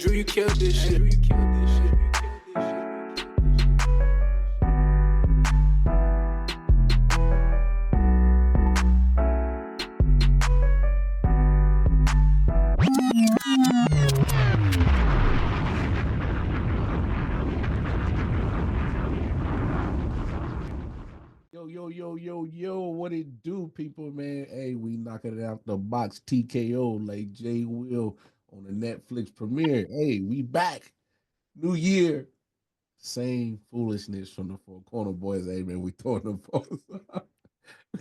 Drew, you killed this shit. Drew, you killed this shit. Yo, what it do, people, man? Hey, we knocking it out the box TKO like Jay Will on the Netflix premiere. Hey, we back. New year. Same foolishness from the four corner boys. Hey, man, we throwing them balls up.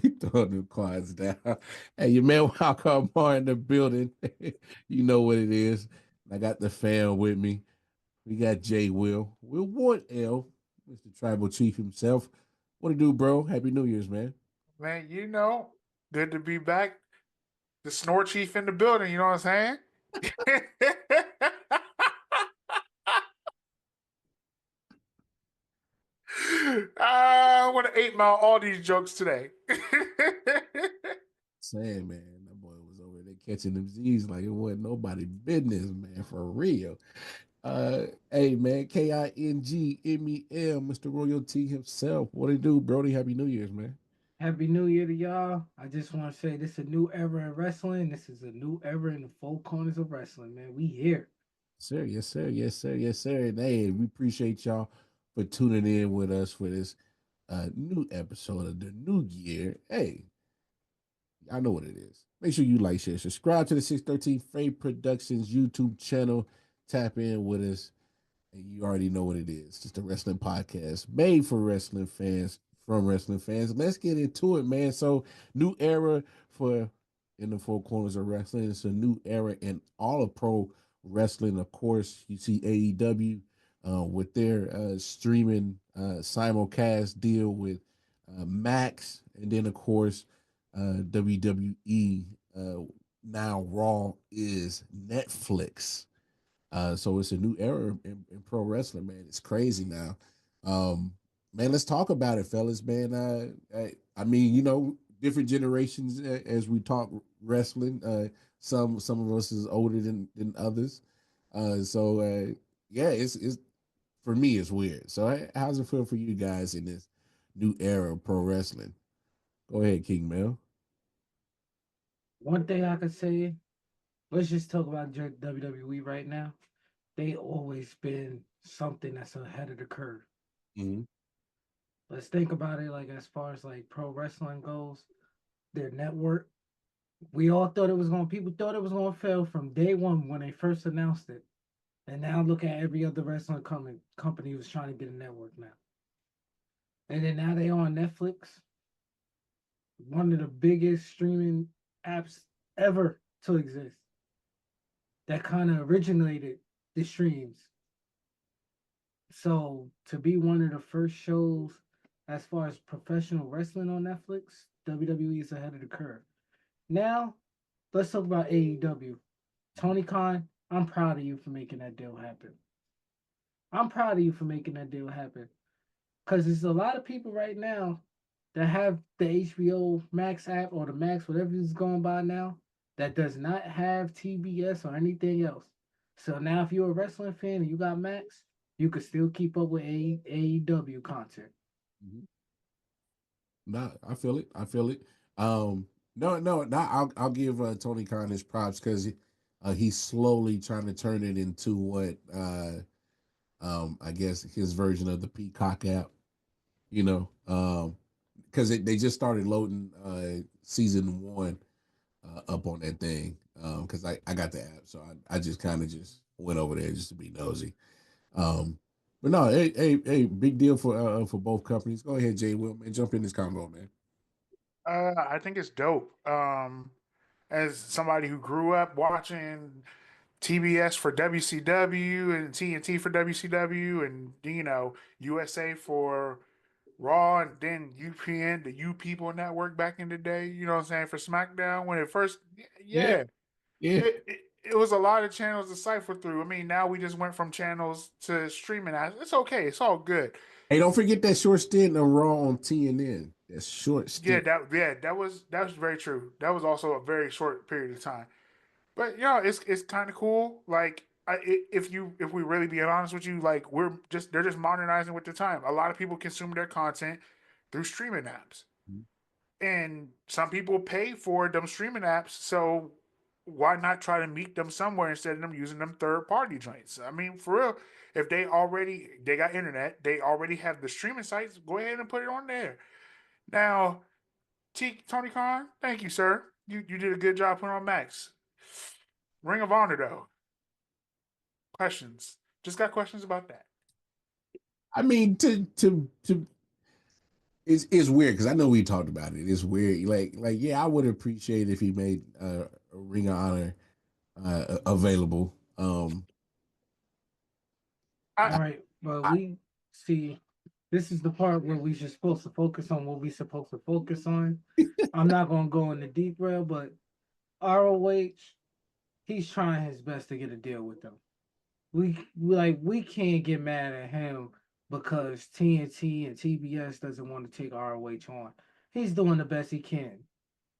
We throwing them cards down. Hey, your man Walcott Bar in the building. You know what it is. I got the fan with me. We got Jay Will Ward L, Mr. Tribal Chief himself. What it do, bro? Happy New Year's, man. Man, good to be back. The snore chief in the building, you know what I'm saying? I want to 8 Mile all these jokes today. Saying, man, that boy was over there catching them Z's like it wasn't nobody business, man, for real. Hey, man, KINGMEL, Mr. Royalty himself. What it do, Brody? Happy New Year's, man. Happy New Year to y'all. I just want to say this is a new era in wrestling. This is a new era in the four corners of wrestling, man. We here. Sir, yes, sir, yes, sir, yes, sir. And hey, we appreciate y'all for tuning in with us for this new episode of the new year. Hey, I know what it is. Make sure you like, share, subscribe to the 613 Faye Productions YouTube channel. Tap in with us. And you already know what it is. Just a wrestling podcast made for wrestling fans, from wrestling fans. Let's get into it, man. So, new era for in the four corners of wrestling. It's a new era in all of pro wrestling. Of course, you see AEW with their streaming simulcast deal with Max, and then of course WWE. Now Raw is Netflix. So it's a new era in pro wrestling, man. It's crazy now. Man, let's talk about it, fellas, man. I mean, different generations as we talk wrestling. Some of us is older than others. Yeah, it's for me it's weird. So how's it feel for you guys in this new era of pro wrestling? Go ahead, King Mel. One thing I could say, let's just talk about WWE right now. They always been something that's ahead of the curve. Mm-hmm. Let's think about it like as far as like pro wrestling goes, their network. We all thought it was going people thought it was going to fail from day one when they first announced it. And now look at every other wrestling company who's trying to get a network now. And then now they on Netflix, one of the biggest streaming apps ever to exist. That kind of originated the streams. So to be one of the first shows as far as professional wrestling on Netflix, WWE is ahead of the curve. Now, let's talk about AEW. Tony Khan, I'm proud of you for making that deal happen. I'm proud of you for making that deal happen. Because there's a lot of people right now that have the HBO Max app or the Max, whatever it's going by now, that does not have TBS or anything else. So now if you're a wrestling fan and you got Max, you can still keep up with AEW content. Mm-hmm. No, I feel it. I feel it. No. I'll give Tony Khan his props because he's slowly trying to turn it into what I guess his version of the Peacock app. Because they just started loading season one up on that thing. Because I got the app, so I just kind of just went over there just to be nosy. But no, hey, big deal for both companies. Go ahead, Jay Will, man, jump in this combo, man. I think it's dope. As somebody who grew up watching TBS for WCW and TNT for WCW and USA for Raw and then UPN, the U People Network back in the day, you know what I'm saying, for SmackDown when it first, Yeah, yeah, yeah. it was a lot of channels to cipher through. I mean, now we just went from channels to streaming. It's okay. It's all good. Hey, don't forget that short stint of Raw on TNN. That short Yeah, stint. that was very true. That was also a very short period of time. But it's kind of cool. Like if we really be honest with you, like they're just modernizing with the time. A lot of people consume their content through streaming apps, Mhm. and some people pay for them streaming apps. So why not try to meet them somewhere instead of them using them third party joints? I mean, for real, if they got internet, they already have the streaming sites. Go ahead and put it on there. Now, Tony Khan, thank you, sir. You did a good job putting on Max. Ring of Honor though. Questions. Just got questions about that. I mean, to it's weird because I know we talked about it. It's weird. Like yeah, I would appreciate if he made a Ring of Honor available. I, All right, but I we see this is the part where we just supposed to focus on what we supposed to focus on. I'm not gonna go in the deep rail, but ROH, he's trying his best to get a deal with them. We can't get mad at him because TNT and TBS doesn't want to take ROH on. He's doing the best he can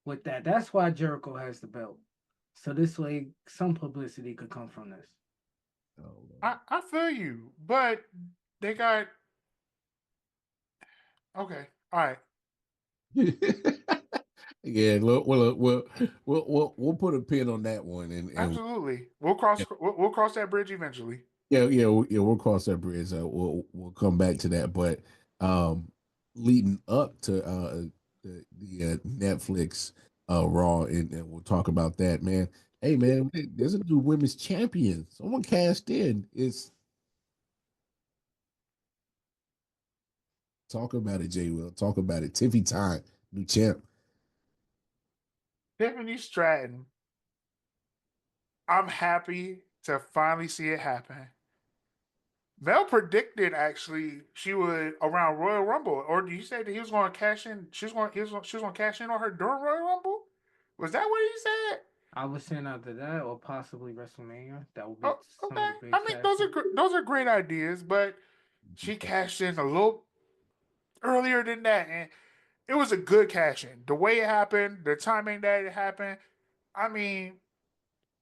with that. That's why Jericho has the belt. So this way some publicity could come from this. oh, I feel you, but they got okay. All right. yeah, we'll put a pin on that one, and Absolutely. yeah, We'll cross that bridge eventually. we'll cross that bridge. We'll come back to that, but leading up to the Netflix Raw, and we'll talk about that, man. Hey, man, there's a new women's champion. Someone cashed in. It's talk about it, Jay. Will talk about it. Tiffy Time, new champ. Tiffany Stratton. I'm happy to finally see it happen. Mel predicted actually she would around Royal Rumble, or did you say that he was going to cash in? She was going to cash in on her during Royal Rumble. Was that what he said? I was saying after that or possibly WrestleMania. That would be Oh, some of okay. the big I mean, those cashes. those are great ideas, but she cashed in a little earlier than that, and it was a good cash in. The way it happened, the timing that it happened. I mean,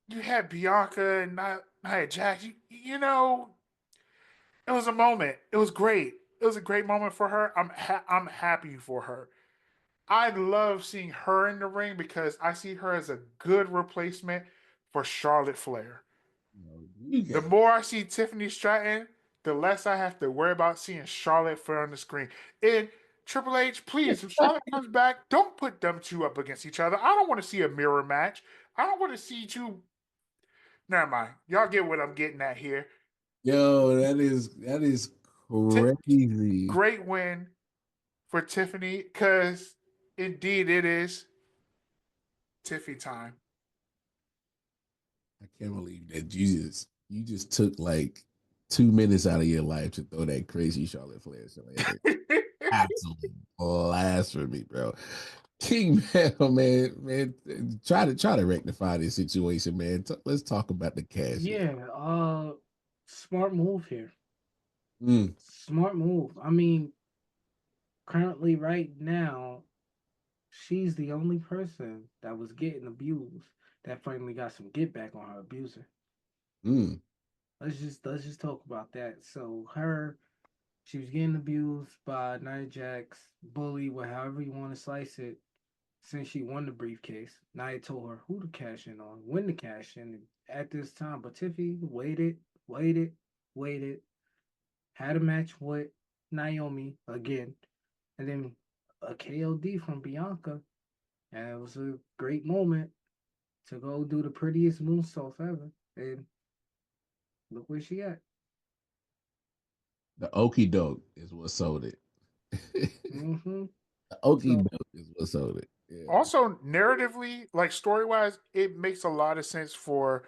you had Bianca and not Nia Jax. You know, it was a moment. It was great. It was a great moment for her. I'm happy for her. I love seeing her in the ring because I see her as a good replacement for Charlotte Flair. You The got more I see Tiffany Stratton, the less I have to worry about seeing Charlotte Flair on the screen. And Triple H, please, if Charlotte comes back, don't put them two up against each other. I don't want to see a mirror match. I don't want to see two. Never mind. Y'all get what I'm getting at here. yo, that is Ti crazy. Great win for Tiffany because indeed it is Tiffy time. I can't believe that you just took like 2 minutes out of your life to throw that crazy Charlotte Flair. So like, absolute blasphemy, bro. King Mel, man, try to rectify this situation, man. Let's talk about the cash in. Yeah, smart move here. Mm, Smart move. I mean, currently right now, she's the only person that was getting abused that finally got some get back on her abuser. mm. Let's just talk about that. So she was getting abused by Nia Jax, bully, however you want to slice it. Since she won the briefcase, Nia told her who to cash in on, when to cash in at this time. But Tiffy waited, waited, had a match with Naomi again, and then a KOD from Bianca. And it was a great moment to go do the prettiest moonsault ever. And look where she at. The okey doke is what sold it. Mm-hmm. The okey So doke is what sold it. Yeah. Also, narratively, like story wise, it makes a lot of sense for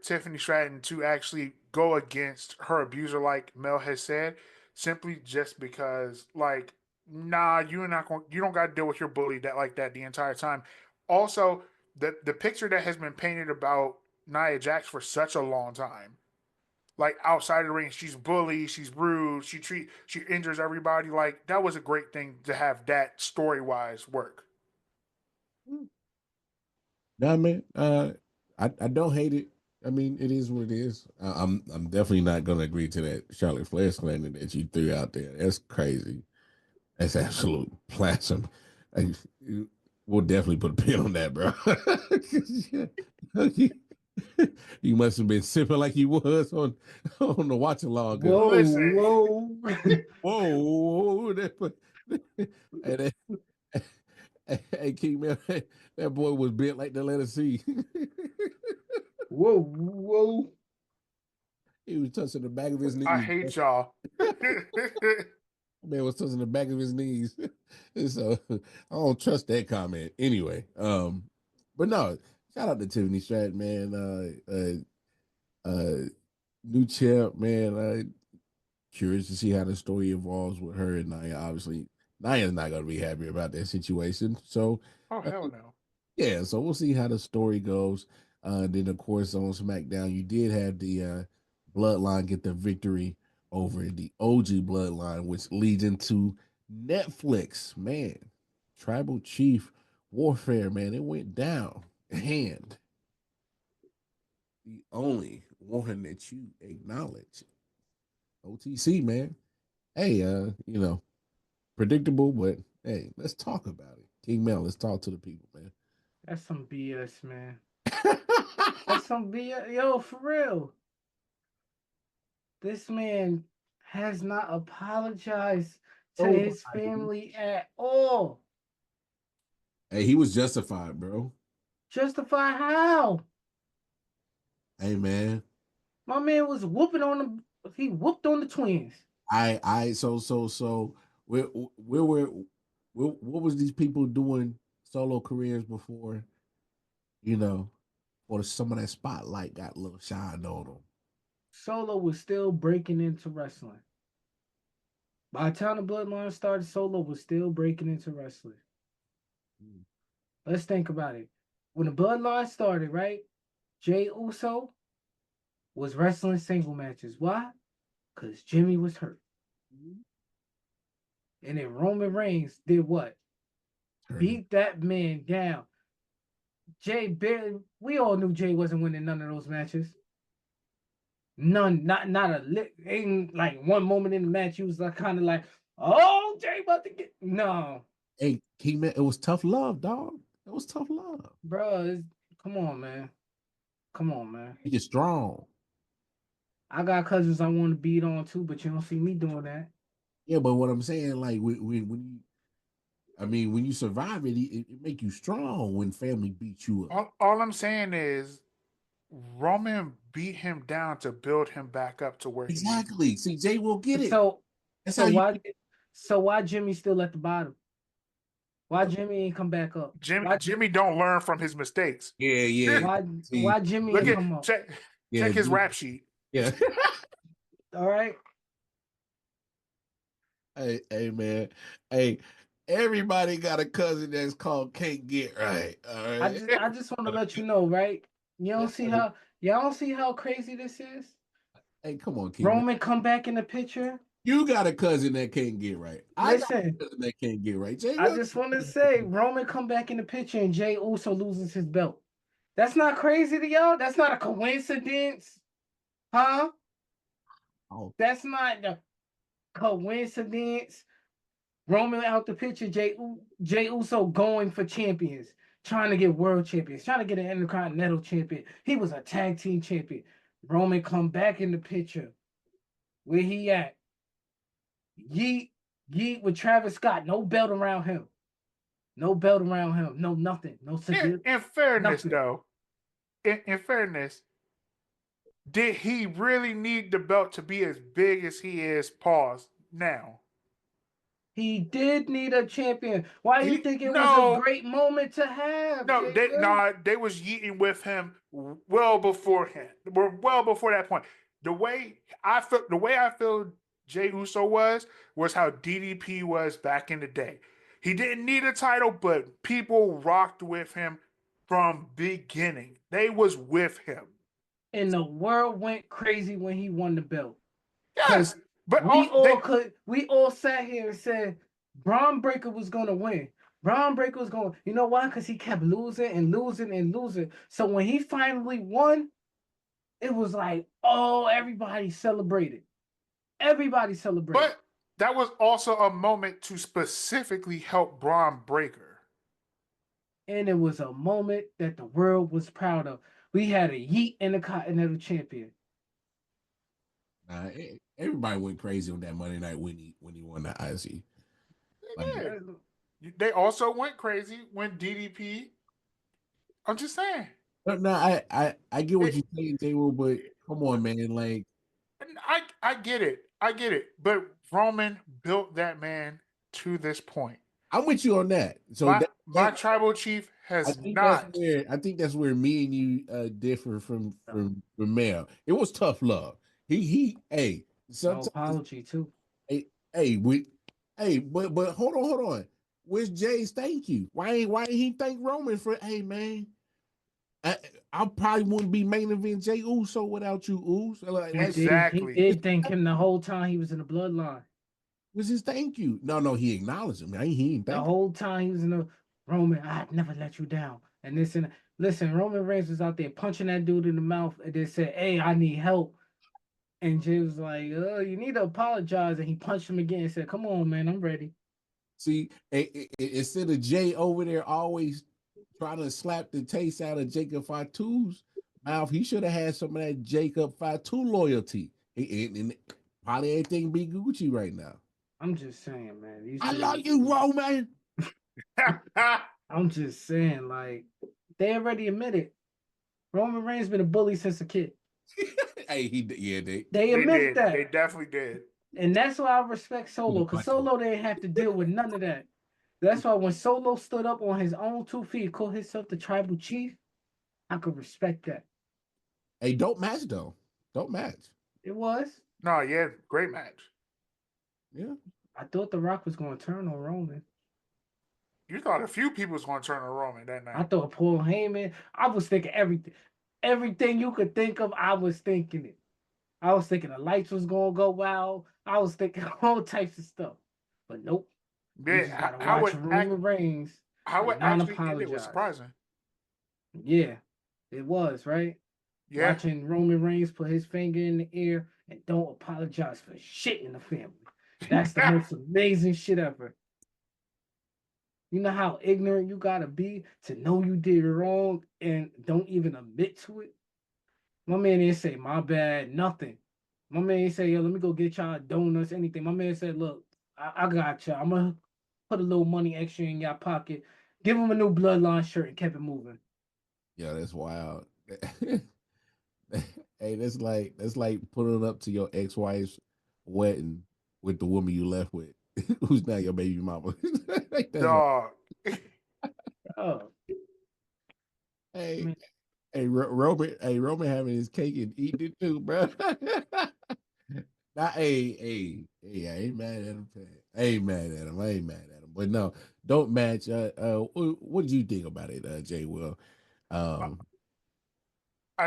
Tiffany Stratton to actually go against her abuser, like Mel has said, simply just because, like, nah, you don't got to deal with your bully that like that the entire time. Also, the picture that has been painted about Nia Jax for such a long time, like outside of the ring, she's bullied, she's rude, she injures everybody. Like that was a great thing to have that story wise work. Nah, man. I don't hate it. I mean, it is what it is. I'm definitely not gonna agree to that Charlotte Flair slander that you threw out there. That's crazy. That's absolute blasphemy. Like, we'll definitely put a pin on that, bro. you, you must have been sipping like you was on the watch along. Whoa, Listen. whoa. Whoa, and hey, King man, that boy was bent like the letter C. Whoa, whoa. He was touching the back of his knees. I hate y'all. Man was touching the back of his knees. So I don't trust that comment. Anyway, but no, shout out to Tiffany Stratton, man. New champ, man. Curious to see how the story evolves with her and Nia. Obviously, Nia's not gonna be happy about that situation. So Oh hell no. yeah, so we'll see how the story goes. Then of course on SmackDown, you did have the Bloodline get the victory over the OG Bloodline, which leads into Netflix. Man, Tribal Chief Warfare, man, it went down. And the only one that you acknowledge, OTC, man. Hey, predictable, but hey, let's talk about it. King Mel, let's talk to the people, man. That's some BS, man. That's some BS. Yo, for real. This man has not apologized to his family at all. Hey, he was justified, bro. Justify how? Hey, man. My man was whooping on them. He whooped on the twins. So what was these people doing solo careers before, or some of that spotlight got a little shined on them? Solo was still breaking into wrestling. By the time the Bloodline started, Solo was still breaking into wrestling. Let's think about it. When the Bloodline started, right? Jey Uso was wrestling single matches. Why? Because Jimmy was hurt. And then Roman Reigns did what? Beat that man down. Jay barely, we all knew Jay wasn't winning none of those matches. None, not a lick. Ain't like one moment in the match, he was like kind of like, oh, Jay about to get no. Hey, it was tough love, dog. It was tough love. Bro, come on, man. Come on, man. He is strong. I got cousins I want to beat on too, but you don't see me doing that. Yeah, but what I'm saying, like when you survive it, it make you strong when family beats you up. All I'm saying is Roman beat him down to build him back up to where Exactly. See, Jay will get it. So That's so why Jimmy still at the bottom? Why Jimmy ain't come back up? Jimmy don't learn from his mistakes. Yeah. Why Jimmy ain't come up? Check his rap sheet. Yeah. All right. Hey, man. Hey, everybody got a cousin that's called Can't Get Right. All right. I just want to let you know, right? Y'all don't see how crazy this is? Hey, come on, King. Roman come back in the picture. You got a cousin that can't get right. I got a Listen, cousin that can't get right. Jay, I just want to say Roman come back in the picture and Jey Uso loses his belt. That's not crazy to y'all? That's not a coincidence? Huh? Oh. That's not a coincidence. Roman out the picture, Jey Uso going for champions, trying to get world champions, trying to get an Intercontinental champion. He was a tag team champion. Roman come back in the picture. Where he at? Yeet with Travis Scott. No belt around him. No belt around him. No nothing. No severe. In fairness, nothing. though, in fairness, did he really need the belt to be as big as he is? Pause now. He did need a champion. Why do you think it was a great moment to have? No, they was yeeting with him well before him. Well before that point. The way I feel Jey Uso was how DDP was back in the day. He didn't need a title, but people rocked with him from beginning. They was with him. And the world went crazy when he won the belt. Yes, but we all sat here and said Braun Breaker was gonna win. Braun Breaker was going. You know why? Because he kept losing and losing and losing. So when he finally won, it was like, oh, everybody celebrated. Everybody celebrated. But that was also a moment to specifically help Braun Breaker. And it was a moment that the world was proud of. We had a Yeet and a Continental Champion. Everybody went crazy on that Monday night when he won the IC. Like, they also went crazy when DDP. I'm just saying. No, I get what you're saying, J-Will, but come on, man. Like, I get it. I get it. But Roman built that man to this point. I'm with you on that. So my tribal chief has not. I think that's where me and you differ from Mel. It was tough love. Hey, no apology too. But hold on. Where's Jay's thank you? Why ain't he thank Roman for? Hey man, I probably wouldn't be main event Jay Uso without you, Uso. Like, exactly. He did thank him the whole time he was in the bloodline. Was his thank you? No, he acknowledged him. He ain't the whole time he was in the Roman. I'd never let you down. And this and listen, Roman Reigns was out there punching that dude in the mouth, and they said, "Hey, I need help." And Jay was like, "Oh, you need to apologize." And he punched him again and said, "Come on, man, I'm ready." See, instead of Jay over there always trying to slap the taste out of Jacob Fatu's mouth, he should have had some of that Jacob Fatu loyalty. And probably everything be Gucci right now. I'm just saying, man. I love you, Roman. I'm just saying, like, they already admitted Roman Reigns been a bully since a kid. Hey, they admit that. They definitely did. And that's why I respect Solo, because Solo didn't have to deal with none of that. That's why when Solo stood up on his own 2 feet, called himself the tribal chief, I could respect that. Hey, don't match though. Don't match. It was. No, yeah, great match. Yeah. I thought The Rock was going to turn on Roman. You thought a few people was going to turn on Roman that night. I thought Paul Heyman. I was thinking everything. Everything you could think of, I was thinking it. I was thinking the lights was going to go wild. I was thinking all types of stuff. But nope. Yeah, how would Roman Reigns. How it actually ended was surprising. Yeah, it was, right? Yeah. Watching Roman Reigns put his finger in the air and don't apologize for shit in the family. That's the most amazing shit ever. You know how ignorant you gotta be to know you did wrong and don't even admit to it? My man didn't say, my bad, nothing. My man didn't say, yo, let me go get y'all donuts, anything. My man said, look, I got y'all. I'm gonna put a little money extra in your pocket. Give him a new Bloodline shirt and kept it moving. Yeah, that's wild. Hey, that's like putting up to your ex-wife's wedding with the woman you left with, who's now your baby mama. Like, dog. Oh. Hey, Roman having his cake and eating it too, bro. Now, hey, I ain't mad at him. I ain't mad at him. But no, don't match. What did you think about it, Jay Will? I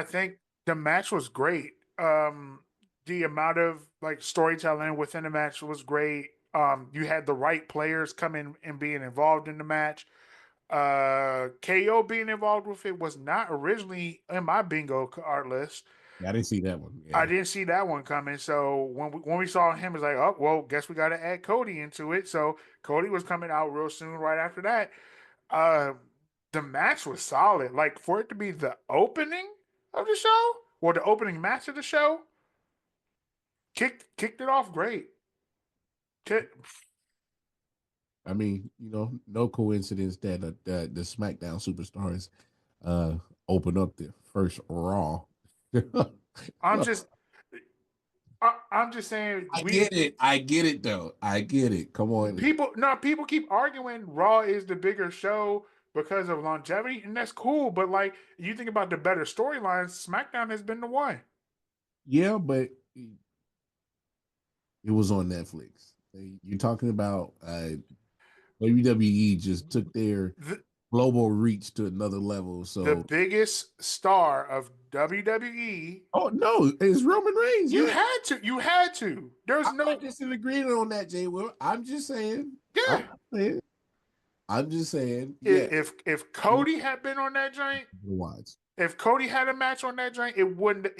think the match was great. The amount of like storytelling within the match was great. You had the right players coming and being involved in the match. KO being involved with it was not originally in my bingo card list. Yeah, I didn't see that one. Yeah. I didn't see that one coming. So when we saw him, it's like, oh well, guess we got to add Cody into it. So Cody was coming out real soon right after that. The match was solid. Like for it to be the opening of the show, or the opening match of the show, kicked it off great. I mean, no coincidence that the SmackDown superstars open up the first Raw. I'm just saying. I get it though. I get it. Come on. People keep arguing Raw is the bigger show because of longevity, and that's cool. But like, you think about the better storylines, SmackDown has been the one. Yeah, but it was on Netflix. You're talking about WWE just took their global reach to another level. So the biggest star of WWE. Oh no, it's Roman Reigns. You had to. There's no disagreement on that, Jay Will. I'm just saying. Yeah. I'm just saying. If Cody had been on that joint, if Cody had a match on that joint, it wouldn't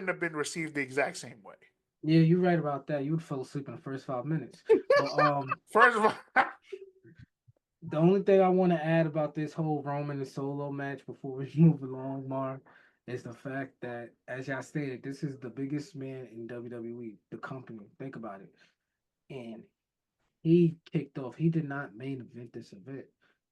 have been received the exact same way. Yeah, you're right about that. You would fall asleep in the first 5 minutes. But First of all, the only thing I want to add about this whole Roman and Solo match before we move along, Mark, is the fact that, as y'all stated, this is the biggest man in WWE, the company. Think about it. And he kicked off. He did not main event this event.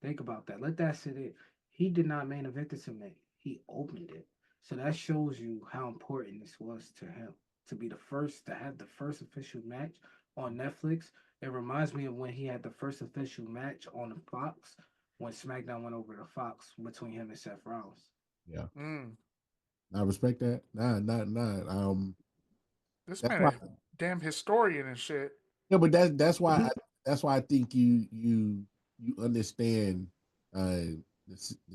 Think about that. Let that sit in. He did not main event this event. He opened it. So that shows you how important this was to him to be the first to have the first official match on Netflix. It reminds me of when he had the first official match on Fox when SmackDown went over to Fox between him and Seth Rollins. Yeah. I respect that. Nah. This That's man why. a damn historian and shit. Yeah, but that's why I think you understand the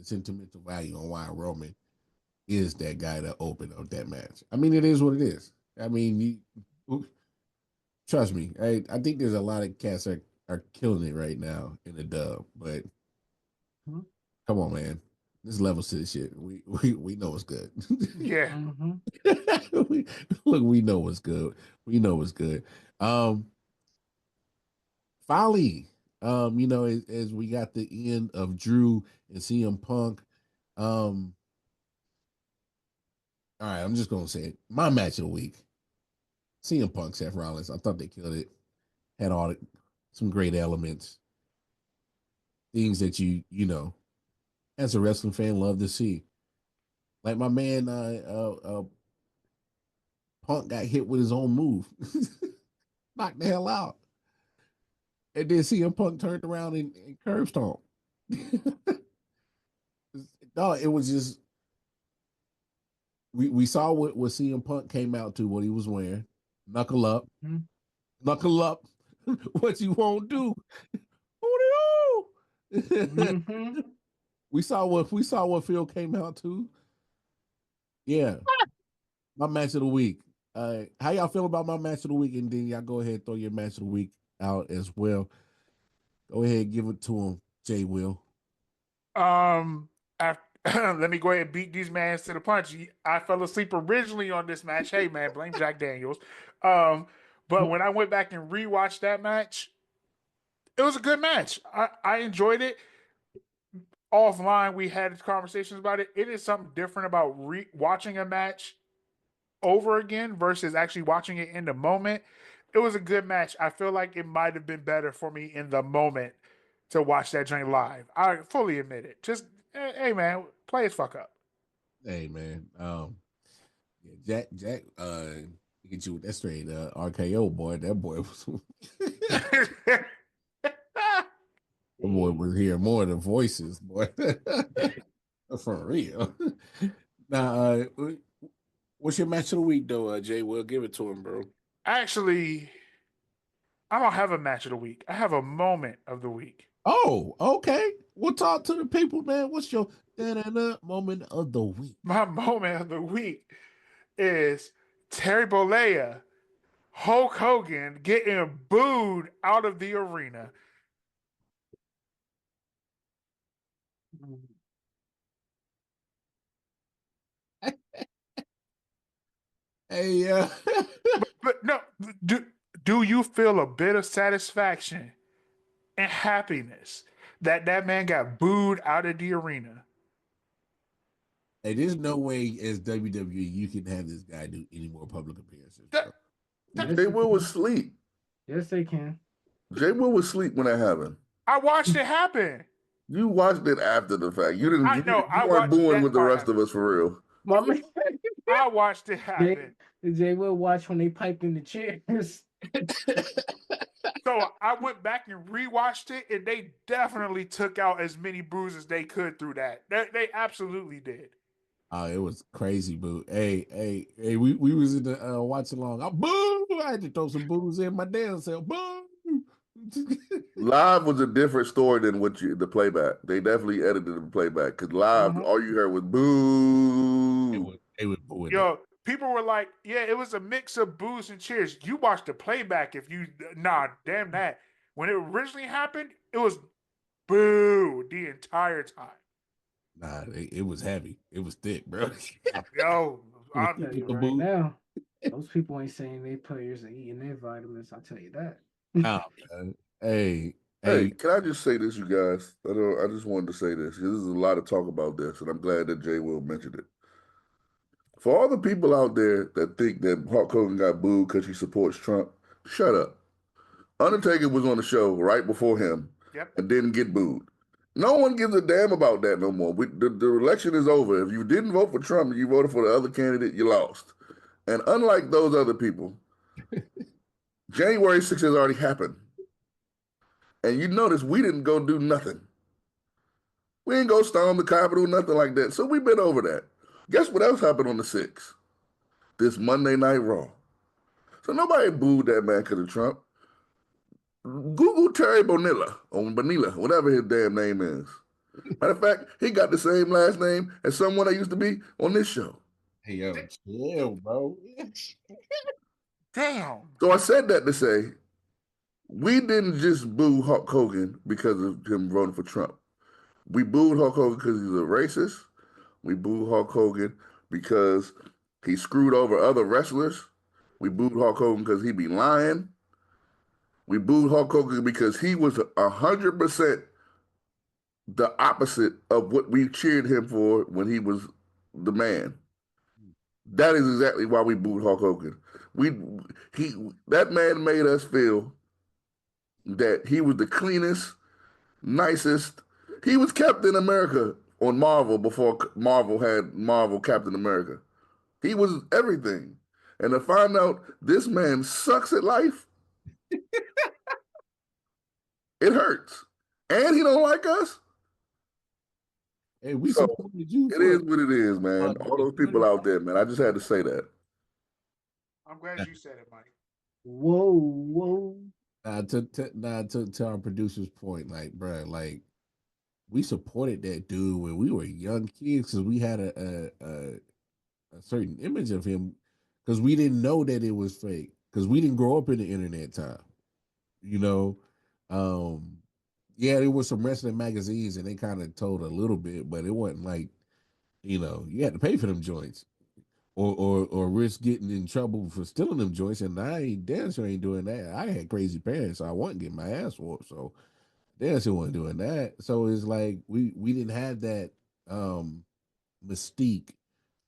sentimental value on why Roman is that guy that opened up that match. I mean, it is what it is. I mean, trust me. I think there's a lot of cats are killing it right now in the dub, but come on, man. There's levels to this shit. We know it's good. Yeah. we know what's good. We know what's good. Finally, as we got the end of Drew and CM Punk. All right, I'm just gonna say it. My match of the week. CM Punk, Seth Rollins. I thought they killed it. Had some great elements. Things that you as a wrestling fan love to see. Like my man Punk got hit with his own move. Knocked the hell out. And then CM Punk turned around and curb stomped. No, it was just we saw what CM Punk came out to, what he was wearing. Knuckle up. Knuckle up. What you won't do. We saw what Phil came out to. Yeah. My match of the week. How y'all feel about my match of the week? And then y'all go ahead and throw your match of the week out as well. Go ahead and give it to him, Jay Will. Let me go ahead and beat these mans to the punch. I fell asleep originally on this match. Hey man, blame Jack Daniels. But when I went back and rewatched that match, it was a good match. I enjoyed it. Offline, we had conversations about it. It is something different about watching a match over again versus actually watching it in the moment. It was a good match. I feel like it might have been better for me in the moment to watch that joint live. I fully admit it. Just hey man, play his fuck up. Hey man, Jack, get you with that straight RKO boy. That boy was that boy was hearing more than voices, boy. For real. Now, what's your match of the week though, Jay? We'll give it to him, bro. Actually, I don't have a match of the week. I have a moment of the week. Oh, okay. We'll talk to the people, man. What's your moment of the week? My moment of the week is Terry Bollea, Hulk Hogan getting booed out of the arena. Hey, but no, do you feel a bit of satisfaction and happiness that man got booed out of the arena? Hey, there's no way as WWE you can have this guy do any more public appearances. Jay Will was asleep. Yes, they can. Jay Will was asleep when that happened. I watched it happen. You watched it after the fact. You didn't. I know. You weren't booing with the rest of us for real. I watched it happen. Jay will watch when they piped in the chairs. So I went back and rewatched it, and they definitely took out as many boos as they could through that. They absolutely did. Oh, it was crazy, boo. Hey, we was in the watch along. Boo! I had to throw some boos in my damn self. Boo! Live was a different story than the playback. They definitely edited the playback because live, all you heard was boo. They would boo. Yo, people were like, "Yeah, it was a mix of boos and cheers." You watched the playback. Damn that. When it originally happened, it was boo the entire time. Nah, it was heavy. It was thick, bro. Yo, It was I, thick Tell with you the right boot. now, those people ain't saying they players are eating their vitamins. I tell you that. Nah, man. Hey, Hey, hey, can I just say this, you guys? I just wanted to say this because there's a lot of talk about this, and I'm glad that Jay Will mentioned it. For all the people out there that think that Hulk Hogan got booed because he supports Trump, shut up. Undertaker was on the show right before him yep. and didn't get booed. No one gives a damn about that no more. The election is over. If you didn't vote for Trump and you voted for the other candidate, you lost. And unlike those other people, January 6th has already happened. And you notice we didn't go do nothing. We didn't go storm the Capitol, nothing like that. So we've been over that. Guess what else happened on the 6th? This Monday Night Raw. So nobody booed that man because of Trump. Google Terry Bonilla, or Bonilla, whatever his damn name is. Matter of fact, he got the same last name as someone that used to be on this show. hey, yo, chill, bro. Damn. So I said that to say we didn't just boo Hulk Hogan because of him voting for Trump. We booed Hulk Hogan because he's a racist. We booed Hulk Hogan because he screwed over other wrestlers. We booed Hulk Hogan because he be lying. We booed Hulk Hogan because he was 100% the opposite of what we cheered him for when he was the man. That is exactly why we booed Hulk Hogan. We he that man made us feel that he was the cleanest, nicest. He was Captain America on Marvel before Marvel had Marvel Captain America. He was everything. And to find out this man sucks at life, it hurts. And he don't like us. Hey, we So supported you it for is what it is, man. All those people out there, man. I just had to say that. I'm glad you said it, Mike. Whoa, whoa. To our producer's point, like, bro, like we supported that dude when we were young kids because we had a certain image of him because we didn't know that it was fake because we didn't grow up in the internet time, you know. Um, yeah, there was some wrestling magazines and they kind of told a little bit, but it wasn't like you had to pay for them joints or risk getting in trouble for stealing them joints. And I ain't damn sure ain't doing that. I had crazy parents, so I wasn't getting my ass whooped. So damn sure wasn't doing that. So it's like we didn't have that mystique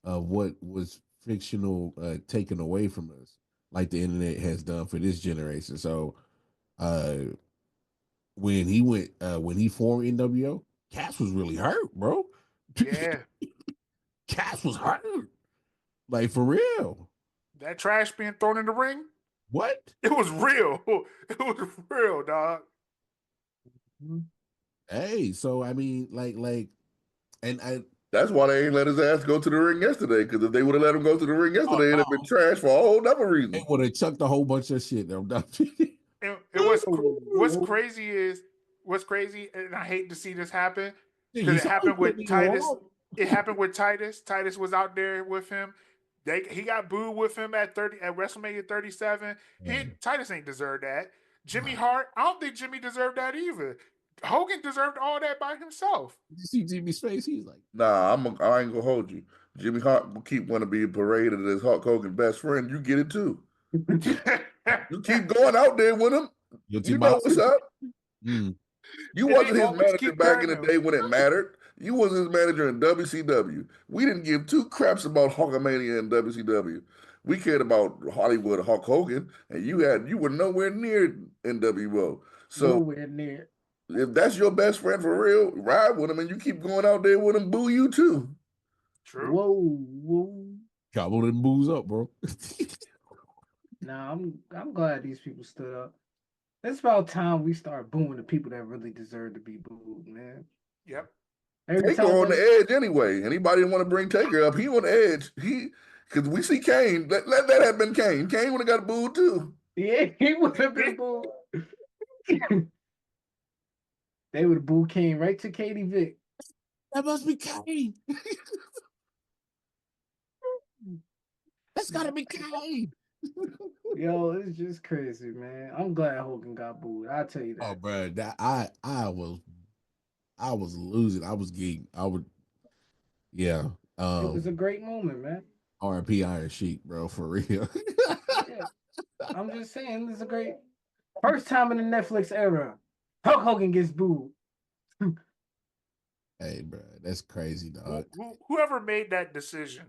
of what was fictional taken away from us, like the internet has done for this generation. So uh when he formed NWO, Cass was really hurt, bro. Yeah. Cass was hurt. Like for real. That trash being thrown in the ring, What? it was real. It was real, dog. Hey, so I mean, and I. That's why they ain't let his ass go to the ring yesterday. Because if they would have let him go to the ring Oh yesterday, it'd no, have been trash for a whole other they reason. would have chucked a whole bunch of shit. And what's crazy, and I hate to see this happen You because it saw happened him with putting it Titus. on. It happened with Titus. Titus was out there with him. He got booed with him at WrestleMania 37. Titus ain't deserved that. Jimmy Hart, I don't think Jimmy deserved that either. Hogan deserved all that by himself. Did you see Jimmy's face? He's like, Nah, I ain't gonna hold you. Jimmy Hart will keep wanting to be paraded as Hulk Hogan's best friend. You get it too. You keep going out there with him. guilty You know what's myself. up. Mm. You And they wasn't his always manager keep back in the cutting him. day when it mattered. You was his manager in WCW. We didn't give two craps about Hulkamania and WCW. We cared about Hollywood Hulk Hogan, and you were nowhere near NWO. So Nowhere near. if that's your best friend for real, ride with him, and you keep going out there with him, boo you too. True. Whoa. Gobble them booze up, bro. Nah, I'm glad these people stood up. It's about time we start booing the people that really deserve to be booed, man. Yep. Every Taker time on the edge anyway. Anybody want to bring Taker up? He on the edge. Because we see Kane. Let that have been Kane. Kane would have got booed too. yeah, he would have been booed. They would have booed Kane right to Katie Vick. That must be Kane. That's gotta be Kane. Yo, it's just crazy, man. I'm glad Hogan got booed. I'll tell you that. Oh, bro, that I was losing. I was getting. Yeah. It was a great moment, man. R.I.P. Iron Sheik, bro, for real. Yeah. I'm just saying, this is a great first time in the Netflix era. Hulk Hogan gets booed. Hey, bro, that's crazy, dog. Whoever made that decision.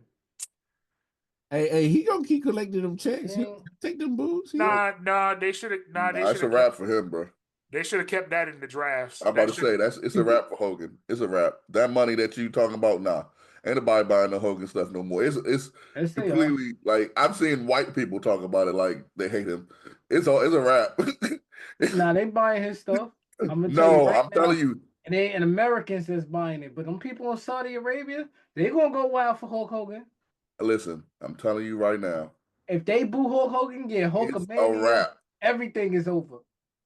Hey, he gonna keep collecting them checks. Yeah. He'll take them boots. Nah, they should have. Nah, they Nah, it's should a have. wrap for him, bro. They should have kept that in the drafts. I'm about to That should. say it's a wrap for Hogan. It's a wrap. That money that you talking about, nah, ain't nobody buying the Hogan stuff no more. It's Yes, they are. completely like I've seen white people talk about it like they hate him. It's a wrap. Nah, they buying his stuff. I'm gonna tell you No, right I'm now. telling you. And Americans that's buying it, but them people in Saudi Arabia, they gonna go wild for Hulk Hogan. Listen, I'm telling you right now. If they boo Hulk Hogan, get It's a Hulkamania, wrap. everything is over.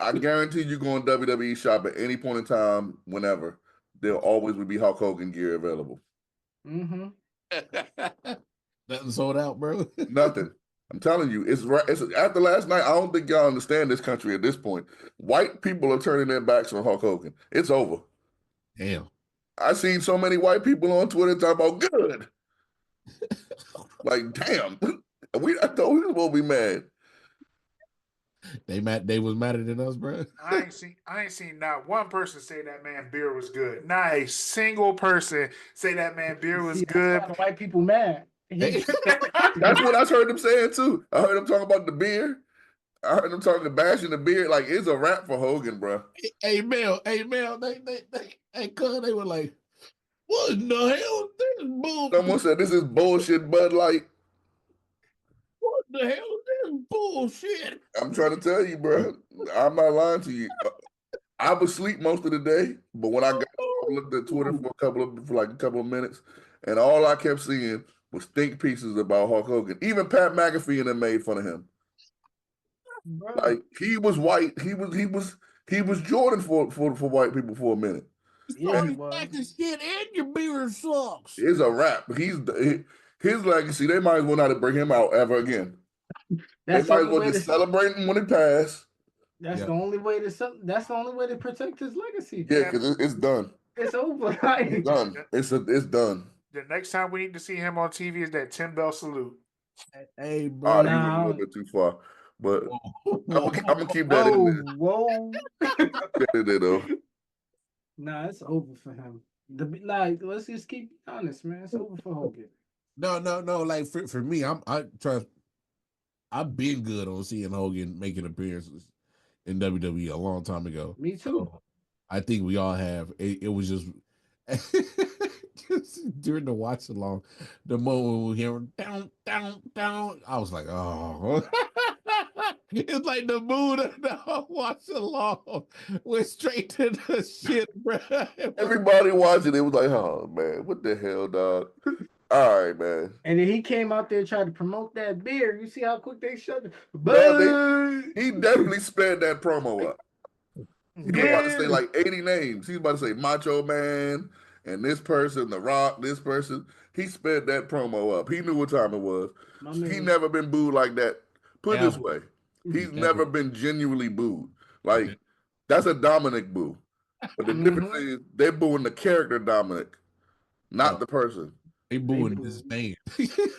I guarantee you go on WWE shop at any point in time, whenever there always would be Hulk Hogan gear available. Mm-hmm. Nothing sold out, bro. Nothing. I'm telling you, it's after last night. I don't think y'all understand this country at this point. White people are turning their backs on Hulk Hogan. It's over. Damn. I've seen so many white people on Twitter talk about good. Like, damn, I thought we was gonna be mad. They was madder than us, bro. I ain't seen not one person say that man beer was good. Not a single person say that man beer was See, good. that's why the white people mad. That's what I heard them saying too. I heard them talking about the beer. I heard them talking bashing the beer. Like it's a wrap for Hogan, bro. Hey Mel, they cuz they were like, what in the hell? This bull. Someone said this is bullshit, Bud Light. What the hell? This bullshit. I'm trying to tell you, bro. I'm not lying to you. I was asleep most of the day, but when I got I looked at Twitter for a couple of minutes, and all I kept seeing was think pieces about Hulk Hogan. Even Pat McAfee and them made fun of him. Bro, Like he was white. He was Jordan for white people for a minute. yeah, he You was. fucking shit and your beer sucks. It's a wrap. His legacy. They might as well not bring him out ever again. That's they might the as well only way just to. celebrate him when it passed. That's Yeah. the only way to. That's the only way to protect his legacy. Yeah, because it's done. It's over. It's done. It's done. The next time we need to see him on TV is that Tim Bell salute. Hey, Oh, bro. you went a little bit too far, but I'm gonna keep that in there. Whoa. That in there though. Nah, it's over for him. Let's just keep honest, man. It's over for Hogan. No. Like for me, I've been good on seeing Hogan making appearances in WWE a long time ago. Me too. I think we all have. It was just during the watch along, the moment we hear down, I was like, oh. It's like the mood of the watch along went straight to the shit, bro. Everybody watching it was like, oh man, what the hell, dog? All right, man. And then he came out there and tried to promote that beer. You see how quick they shut it? Bro, he definitely sped that promo up. He was about to say Yeah. like 80 names. He was about to say Macho Man and this person, The Rock, this person. He sped that promo up. He knew what time it was. My He man. never been booed like that. Put it this Ever. way. He's Ever. never been genuinely booed. Like, that's a Dominic boo. But the difference is they're booing the character Dominic, not the person. They booing this man.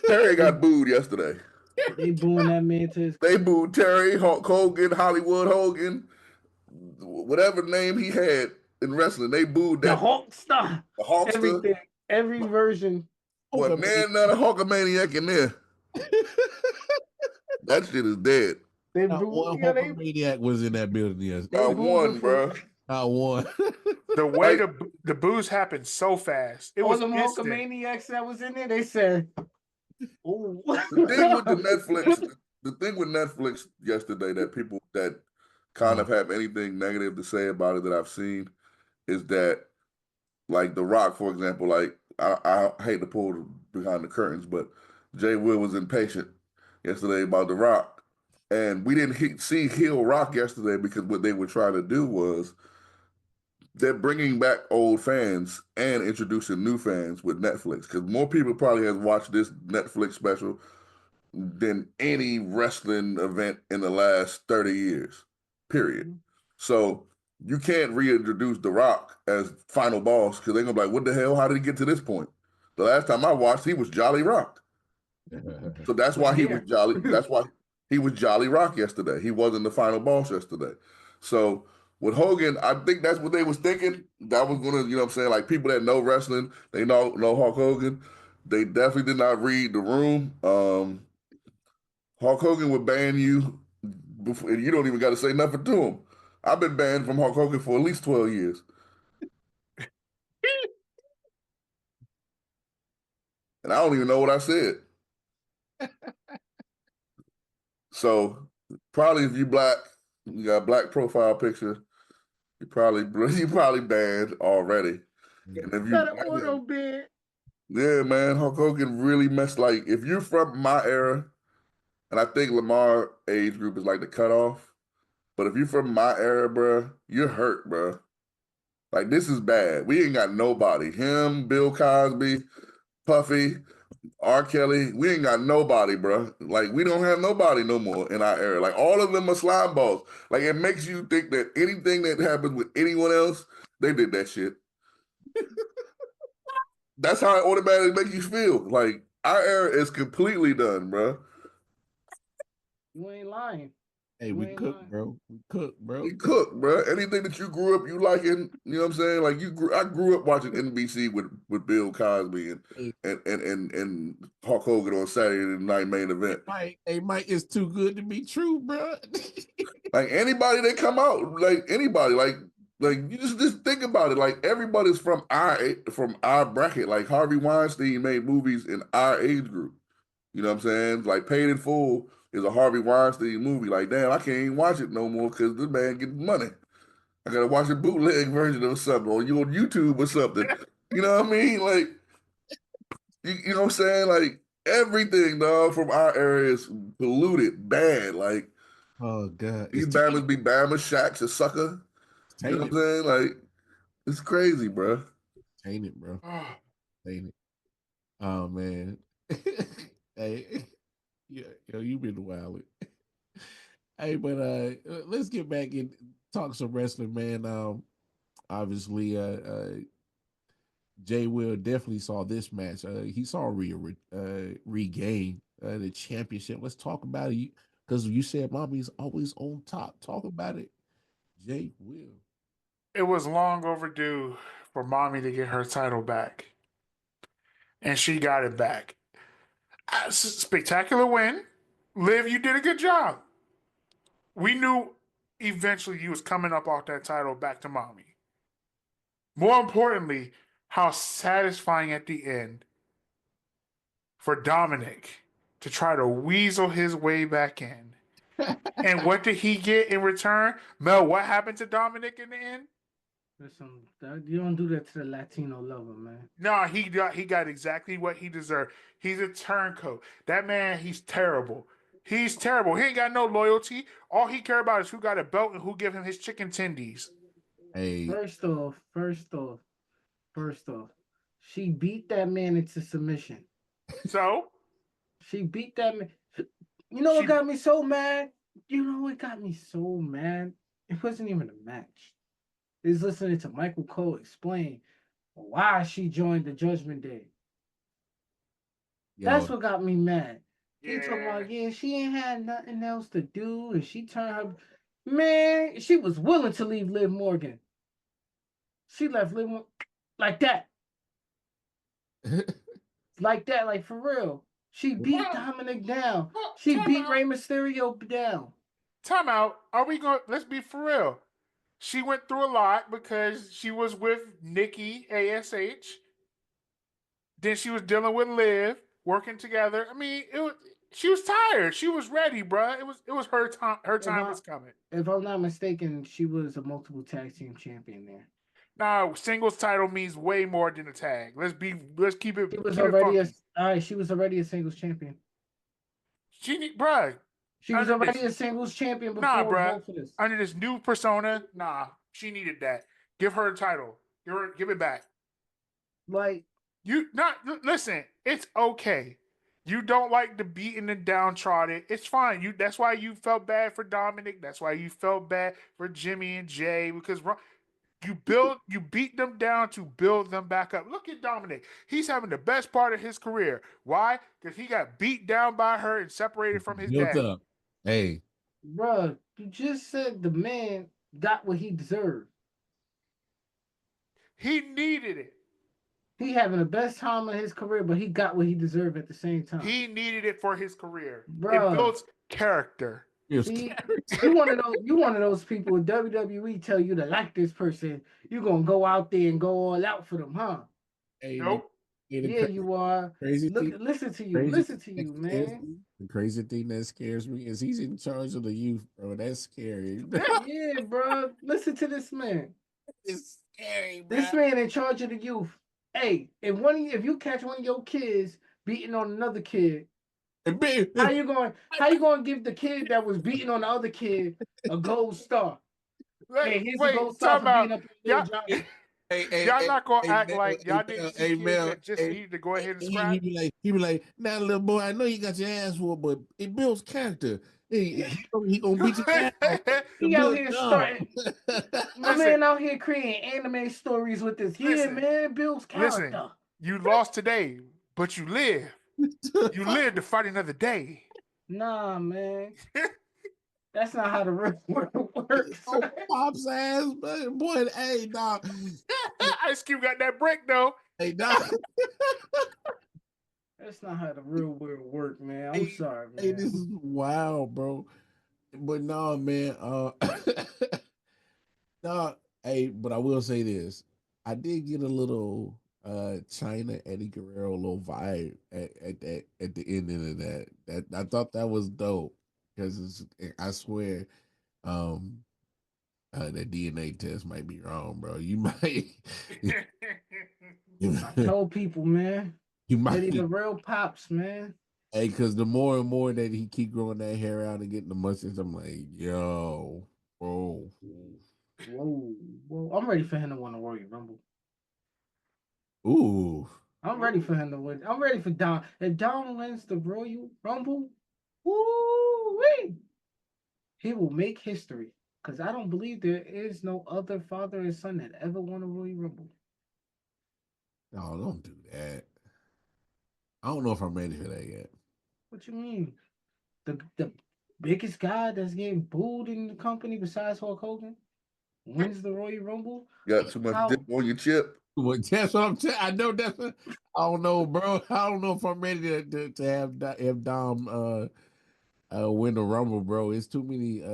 Terry got booed yesterday. They booing that man to his. They booed Terry, Hulk Hogan, Hollywood Hogan, whatever name he had in wrestling. They booed The that. Hulkster. The Hulkster. Everything. Every version. What man, not a Hulkamaniac in there. That shit is dead. They Not booed. one Yeah, they Hulkamaniac was in that building. Yes, They Not booed one, him bro. not one. The way Like- the booze happened so fast. It all was them instant. Hulkamaniacs that was in there. They said, "Oh." The thing with the thing with Netflix yesterday that people that kind of have anything negative to say about it that I've seen is that, like The Rock, for example, like I hate to pull behind the curtains, but Jay Will was impatient yesterday about The Rock, and we didn't see heel Rock yesterday because what they were trying to do was they're bringing back old fans and introducing new fans with Netflix because more people probably have watched this Netflix special than any wrestling event in the last 30 years, period. So you can't reintroduce The Rock as final boss because they're going to be like, what the hell? How did he get to this point? The last time I watched, he was Jolly Rock. So that's why he was Here. Jolly. That's why he was Jolly Rock yesterday. He wasn't the final boss yesterday. So with Hogan, I think that's what they was thinking. That was gonna, you know what I'm saying? Like people that know wrestling, they know Hulk Hogan. They definitely did not read the room. Hulk Hogan would ban you before, and you don't even got to say nothing to him. I've been banned from Hulk Hogan for at least 12 years. And I don't even know what I said. So probably if you black, you got a black profile picture, you probably banned already. And if you Got an auto bid. yeah, man, Hulk Hogan really messed. Like if you're from my era, and I think Lamar age group is like the cutoff. But if you're from my era, bro, you're hurt, bro. Like this is bad. We ain't got nobody. Him, Bill Cosby, Puffy, R. Kelly. We ain't got nobody, bro. Like we don't have nobody no more in our era. Like all of them are slime balls. Like it makes you think that anything that happens with anyone else, they did that shit. That's how it automatically makes you feel. Like our era is completely done, bro. You ain't lying. Hey, You we ain't cook, lying. bro. We cook, bro. We cook, bro. Anything that you grew up you liking, you know what I'm saying? Like I grew up watching NBC with Bill Cosby Hey, and Hulk Hogan on Saturday night main event. Mike, it's too good to be true, bro. Like anybody that come out, like anybody, like you just think about it. Like everybody's from our bracket. Like Harvey Weinstein made movies in our age group. You know what I'm saying? Like Paid in Full is a Harvey Weinstein movie. Like damn, I can't even watch it no more because this man getting money. I gotta watch a bootleg version of something on YouTube or something. You know what I mean? Like you know what I'm saying? Like everything, dog, from our area is polluted, bad. Like Oh God, these it's Bammers be Bama Shacks a sucker. You know what tainted, I'm saying? Like it's crazy, bro. tainted, bro, tainted. Oh man, hey, yeah, yo, you been wild. Hey, but let's get back and talk some wrestling, man. Obviously, Jay Will definitely saw this match. He saw regain the championship. Let's talk about it because you said mommy's always on top. Talk about it, Jay Will. It was long overdue for mommy to get her title back, and she got it back. Spectacular win. Liv, you did a good job. We knew eventually you was coming up off that title back to mommy. More importantly, how satisfying at the end for Dominic to try to weasel his way back in. And what did he get in return? Mel, what happened to Dominic in the end? Listen, you don't do that to the Latino lover, man. No, he got exactly what he deserved. He's a turncoat. That man, he's terrible. He's terrible. He ain't got no loyalty. All he care about is who got a belt and who give him his chicken tendies. Hey, First off, she beat that man into submission. So She beat that man. You know what She- got me so mad? You know what got me so mad? It wasn't even a match. Is listening to Michael Cole explain why she joined the Judgment Day. yo, That's what got me mad. He talking yeah, about, yeah, she ain't had nothing else to do, and she turned her. Man, she was willing to leave Liv Morgan. She left Liv like that. Like that, like for real. She beat Dominic down. She beat Rey Mysterio down. time out. Are we going? Let's be for real. She went through a lot because she was with Nikki ASH. Then she was dealing with Liv, working together. I mean, she was tired. She was ready, bruh. It was her time. Her time was coming. If I'm not mistaken, she was a multiple tag team champion there. Now, singles title means way more than a tag. Let's keep it. She was keep it already funky. she was already a singles champion. Bruh. She was Under already this, a singles champion nah, before bruh. both of this. Under this new persona, nah, she needed that. Give her a title. Give it back. Like, Listen. It's okay. You don't like the beaten and downtrodden. It's fine. That's why you felt bad for Dominic. That's why you felt bad for Jimmy and Jay because You beat them down to build them back up. Look at Dominic. He's having the best part of his career. Why? Because he got beat down by her and separated from his Built dad. up. Hey, Bruh, you just said the man got what he deserved. He needed it. He having the best time of his career, but he got what he deserved at the same time. He needed it for his career. It Bruh. builds character. See, you one of those people in WWE tell you to like this person, you gonna go out there and go all out for them, huh? hey, Nope. Yeah, you are. Crazy Look, thing, listen to you, crazy listen to thing you, that scares man. me- The crazy thing that scares me is he's in charge of the youth, bro. That's scary. Yeah, bro. Listen to this man. It's scary, bro. This man in charge of the youth. Hey, if you catch one of your kids beating on another kid, how you going to give the kid that was beating on the other kid a gold star? Hey, here's a gold star for beating up your little Johnny. Y'all not gonna act Mel, like y'all didn't see kids Mel, that just needed to go ahead and scrap. He be like, now little boy, I know you got your ass whooped, but it builds character. He gonna beat your ass off. He out here starting. My Listen. man out here creating anime stories with this. Yeah, Listen. man, it builds character. Listen, you lost today, but you live. You live to fight another day. Nah, man. That's not how the real world works. Oh, Pop's ass, man. Boy, hey, dog. Ice Cube got that break though. Hey, dog. That's not how the real world work, man. I'm sorry, man. Hey, this is wild, bro. But no, man. No, hey, but I will say this. I did get a little China Eddie Guerrero little vibe at the ending of that. That I thought that was dope because I swear, the DNA test might be wrong, bro. You might. I told people, man. You might Eddie the real pops, man. Hey, because the more and more that he keep growing that hair out and getting the mustache, I'm like, yo, bro. Whoa. I'm ready for him to win the Royal Rumble. Ooh. I'm ready for him to win. I'm ready for Dom. If Dom wins the Royal Rumble, woo-wee, he will make history. Because I don't believe there is no other father and son that ever won a Royal Rumble. No, don't do that. I don't know if I'm ready for that yet. What you mean? The biggest guy that's getting booed in the company besides Hulk Hogan wins the Royal Rumble? Got too much dip on your chip. Well, that's what I'm saying. I know that's what, I don't know, bro. I don't know if I'm ready to have Dom win the Rumble, bro. It's too many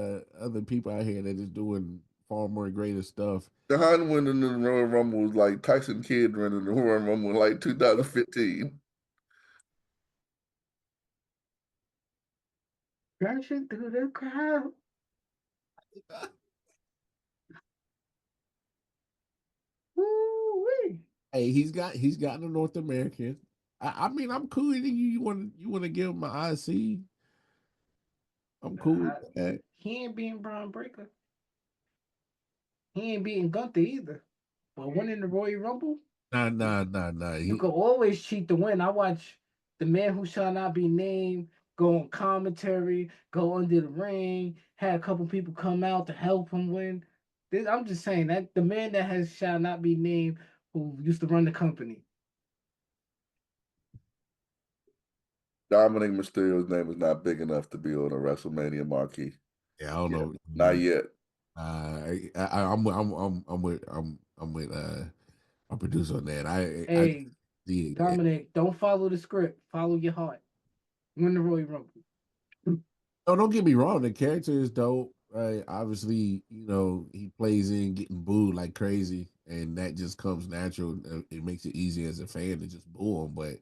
other people out here that is doing far more greater stuff. Don winning the Royal Rumble was like Tyson Kidd winning the Royal Rumble in like 2015. Crashing through the crowd. Woo-wee. Hey, he's gotten a North American. I mean, I'm cool with you. You want to give him my IC? I'm cool with that. He ain't beating Braun Breaker. He ain't beating Gunther either. But winning the Royal Rumble? Nah. You can always cheat to win. I watch the man who shall not be named go on commentary, go under the ring, had a couple people come out to help him win. I'm just saying that the man that shall not be named who used to run the company. Dominic Mysterio's name is not big enough to be on a WrestleMania marquee. Yeah, I don't know. Not yet. I'm with our producer on that. Hey, Dominic, don't follow the script. Follow your heart. Win the Royal Rumble. No, don't get me wrong. The character is dope. Right? Obviously, he plays in getting booed like crazy, and that just comes natural. It makes it easy as a fan to just boo him. But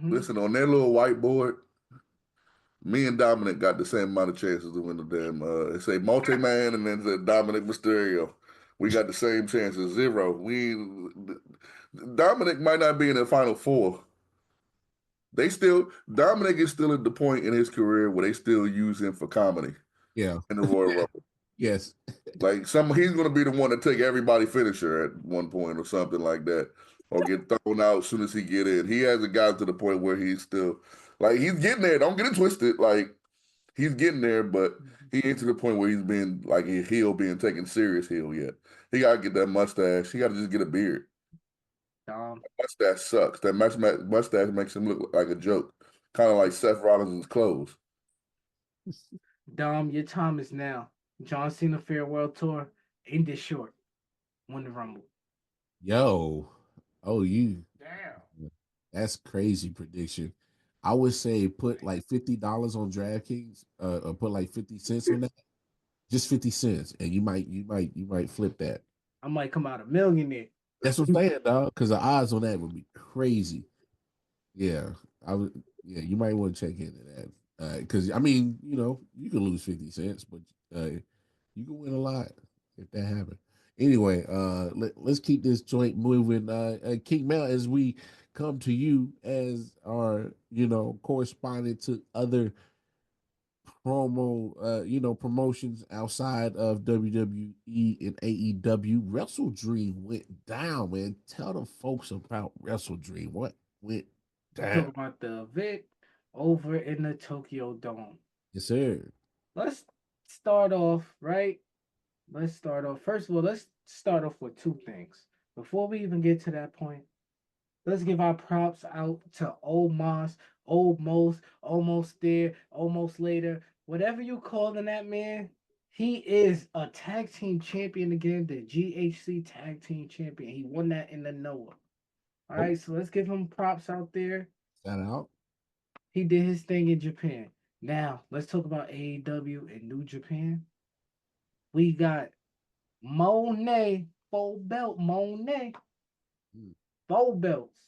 listen, on that little whiteboard, me and Dominic got the same amount of chances to win the damn. It say multi-man, and then it said Dominic Mysterio. We got the same chances, 0. Dominic might not be in the final 4. Dominic is still at the point in his career where they still use him for comedy. Yeah. In the Royal Rumble. Yes. Like he's gonna be the one to take everybody finisher at one point or something like that. Or get thrown out as soon as he get in. He hasn't gotten to the point where he's still he's getting there. Don't get it twisted. Like He's getting there, but he ain't to the point where he's being like a heel being taken serious heel yet. He gotta get that mustache. He gotta just get a beard. Dom, Mustache sucks. That mustache makes him look like a joke, kind of like Seth Rollins' clothes. Dom, your time is now. John Cena farewell tour. End it short. Win the Rumble. Yo, oh you, Damn. that's crazy prediction. I would say put like $50 on DraftKings, or put like 50 cents on that, just 50 cents, and you might flip that. I might come out a millionaire. That's what I'm saying, dog. Because the odds on that would be crazy. Yeah, I would. Yeah, you might want to check into that. Because I mean, you can lose 50 cents, but you can win a lot if that happens. Anyway, let's keep this joint moving. King Mel, as we come to you as our correspondent to other promotions outside of WWE and AEW. Wrestle Dream went down, man. Tell the folks about Wrestle Dream. What went Talk down? about the Vic over in the Tokyo Dome. Yes, sir. Let's start off, right? Let's start off. First of all, let's start off with two things. Before we even get to that point, let's give our props out to Old Moss, Old Most, Almost There, Almost Later, whatever you calling that man. He is a tag team champion again, the GHC tag team champion. He won that in the Noah. All right, so let's give him props out there. Shout out. He did his thing in Japan. Now, let's talk about AEW and New Japan. We got Monet, full belt, Monet, full belts.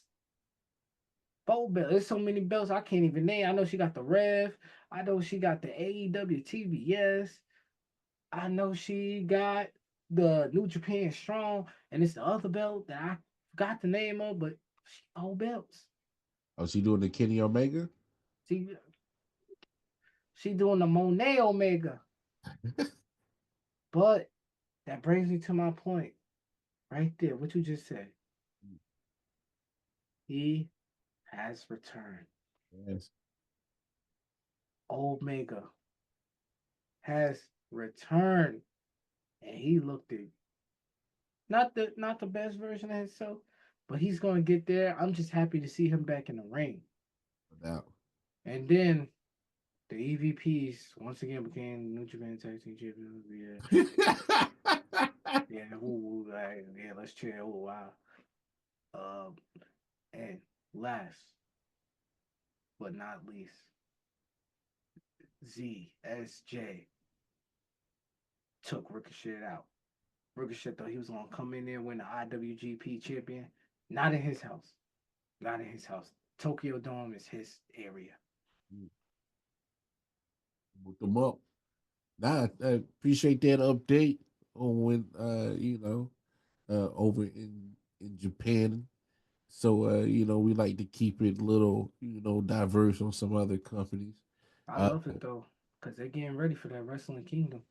Full belt. There's so many belts I can't even name. I know she got the Rev. I know she got the AEW TBS. I know she got the New Japan Strong, and it's the other belt that I forgot the name of, but she all belts. Oh, she doing the Kenny Omega? She doing the Monet Omega. But that brings me to my point right there. What you just said. He has returned. Yes. Omega has returned, and he looked at not the best version of himself, but he's gonna get there. I'm just happy to see him back in the ring. No doubt. And then the EVPs once again became New Japan Tag Team Champions. Yeah, let's cheer. Oh wow. And last but not least, ZSJ took Ricochet out. Ricochet thought he was gonna come in there and win the IWGP champion. Not in his house. Not in his house. Tokyo Dome is his area. Book them up. Nah, I appreciate that update on when over in Japan. So we like to keep it a little diverse on some other companies. I love it though, because they're getting ready for that Wrestling Kingdom.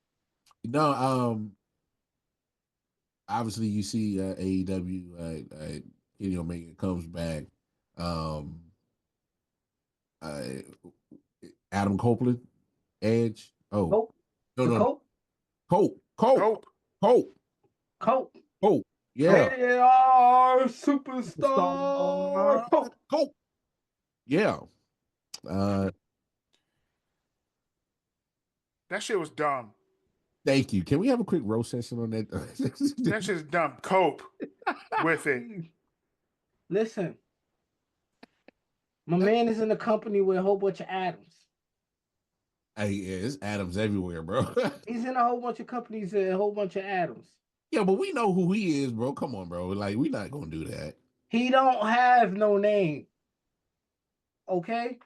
Obviously you see AEW, Kenny Omega comes back. Uh, Adam Copeland, Edge. Oh, Cope. no. Cope. Cope. Yeah. They are superstar. Cope. Yeah. That shit was dumb. Thank you. Can we have a quick roast session on that? That shit's dumb. Cope with it. Listen, my man is in a company with a whole bunch of Adams. Hey, yeah, it's Adams everywhere, bro. He's in a whole bunch of companies and a whole bunch of Adams. Yeah, but we know who he is, bro. Come on, bro. Like, we're not gonna do that. He don't have no name. Okay?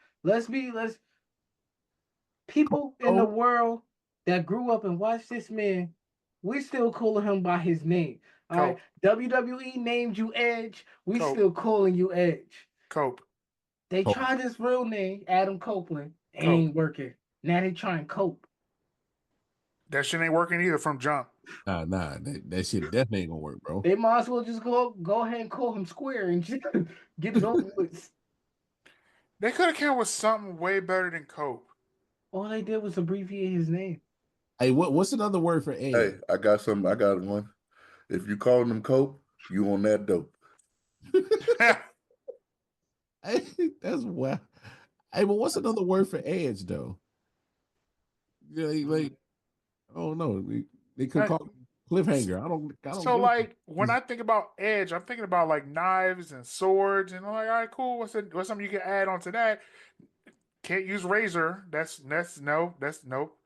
People in the world that grew up and watched this man, we still calling him by his name. All right. WWE named you Edge. We still calling you Edge. Cope. They tried his real name, Adam Copeland. It ain't working. Now they trying Cope. That shit ain't working either from jump. Nah. That shit definitely ain't gonna work, bro. They might as well just go ahead and call him Square and just get it over with. They could have come with something way better than Cope. All they did was abbreviate his name. Hey, what's another word for Hey, Edge? I got some. I got one. If you calling them cope, you on that dope. Hey, that's wow. Hey, but what's another word for Edge though? Yeah, like oh no, they could Uh, call it cliffhanger. I don't so get like when I think about Edge, I'm thinking about like knives and swords, and I'm like, all right, cool. What's something you can add onto that? Can't use razor. That's no. That's nope.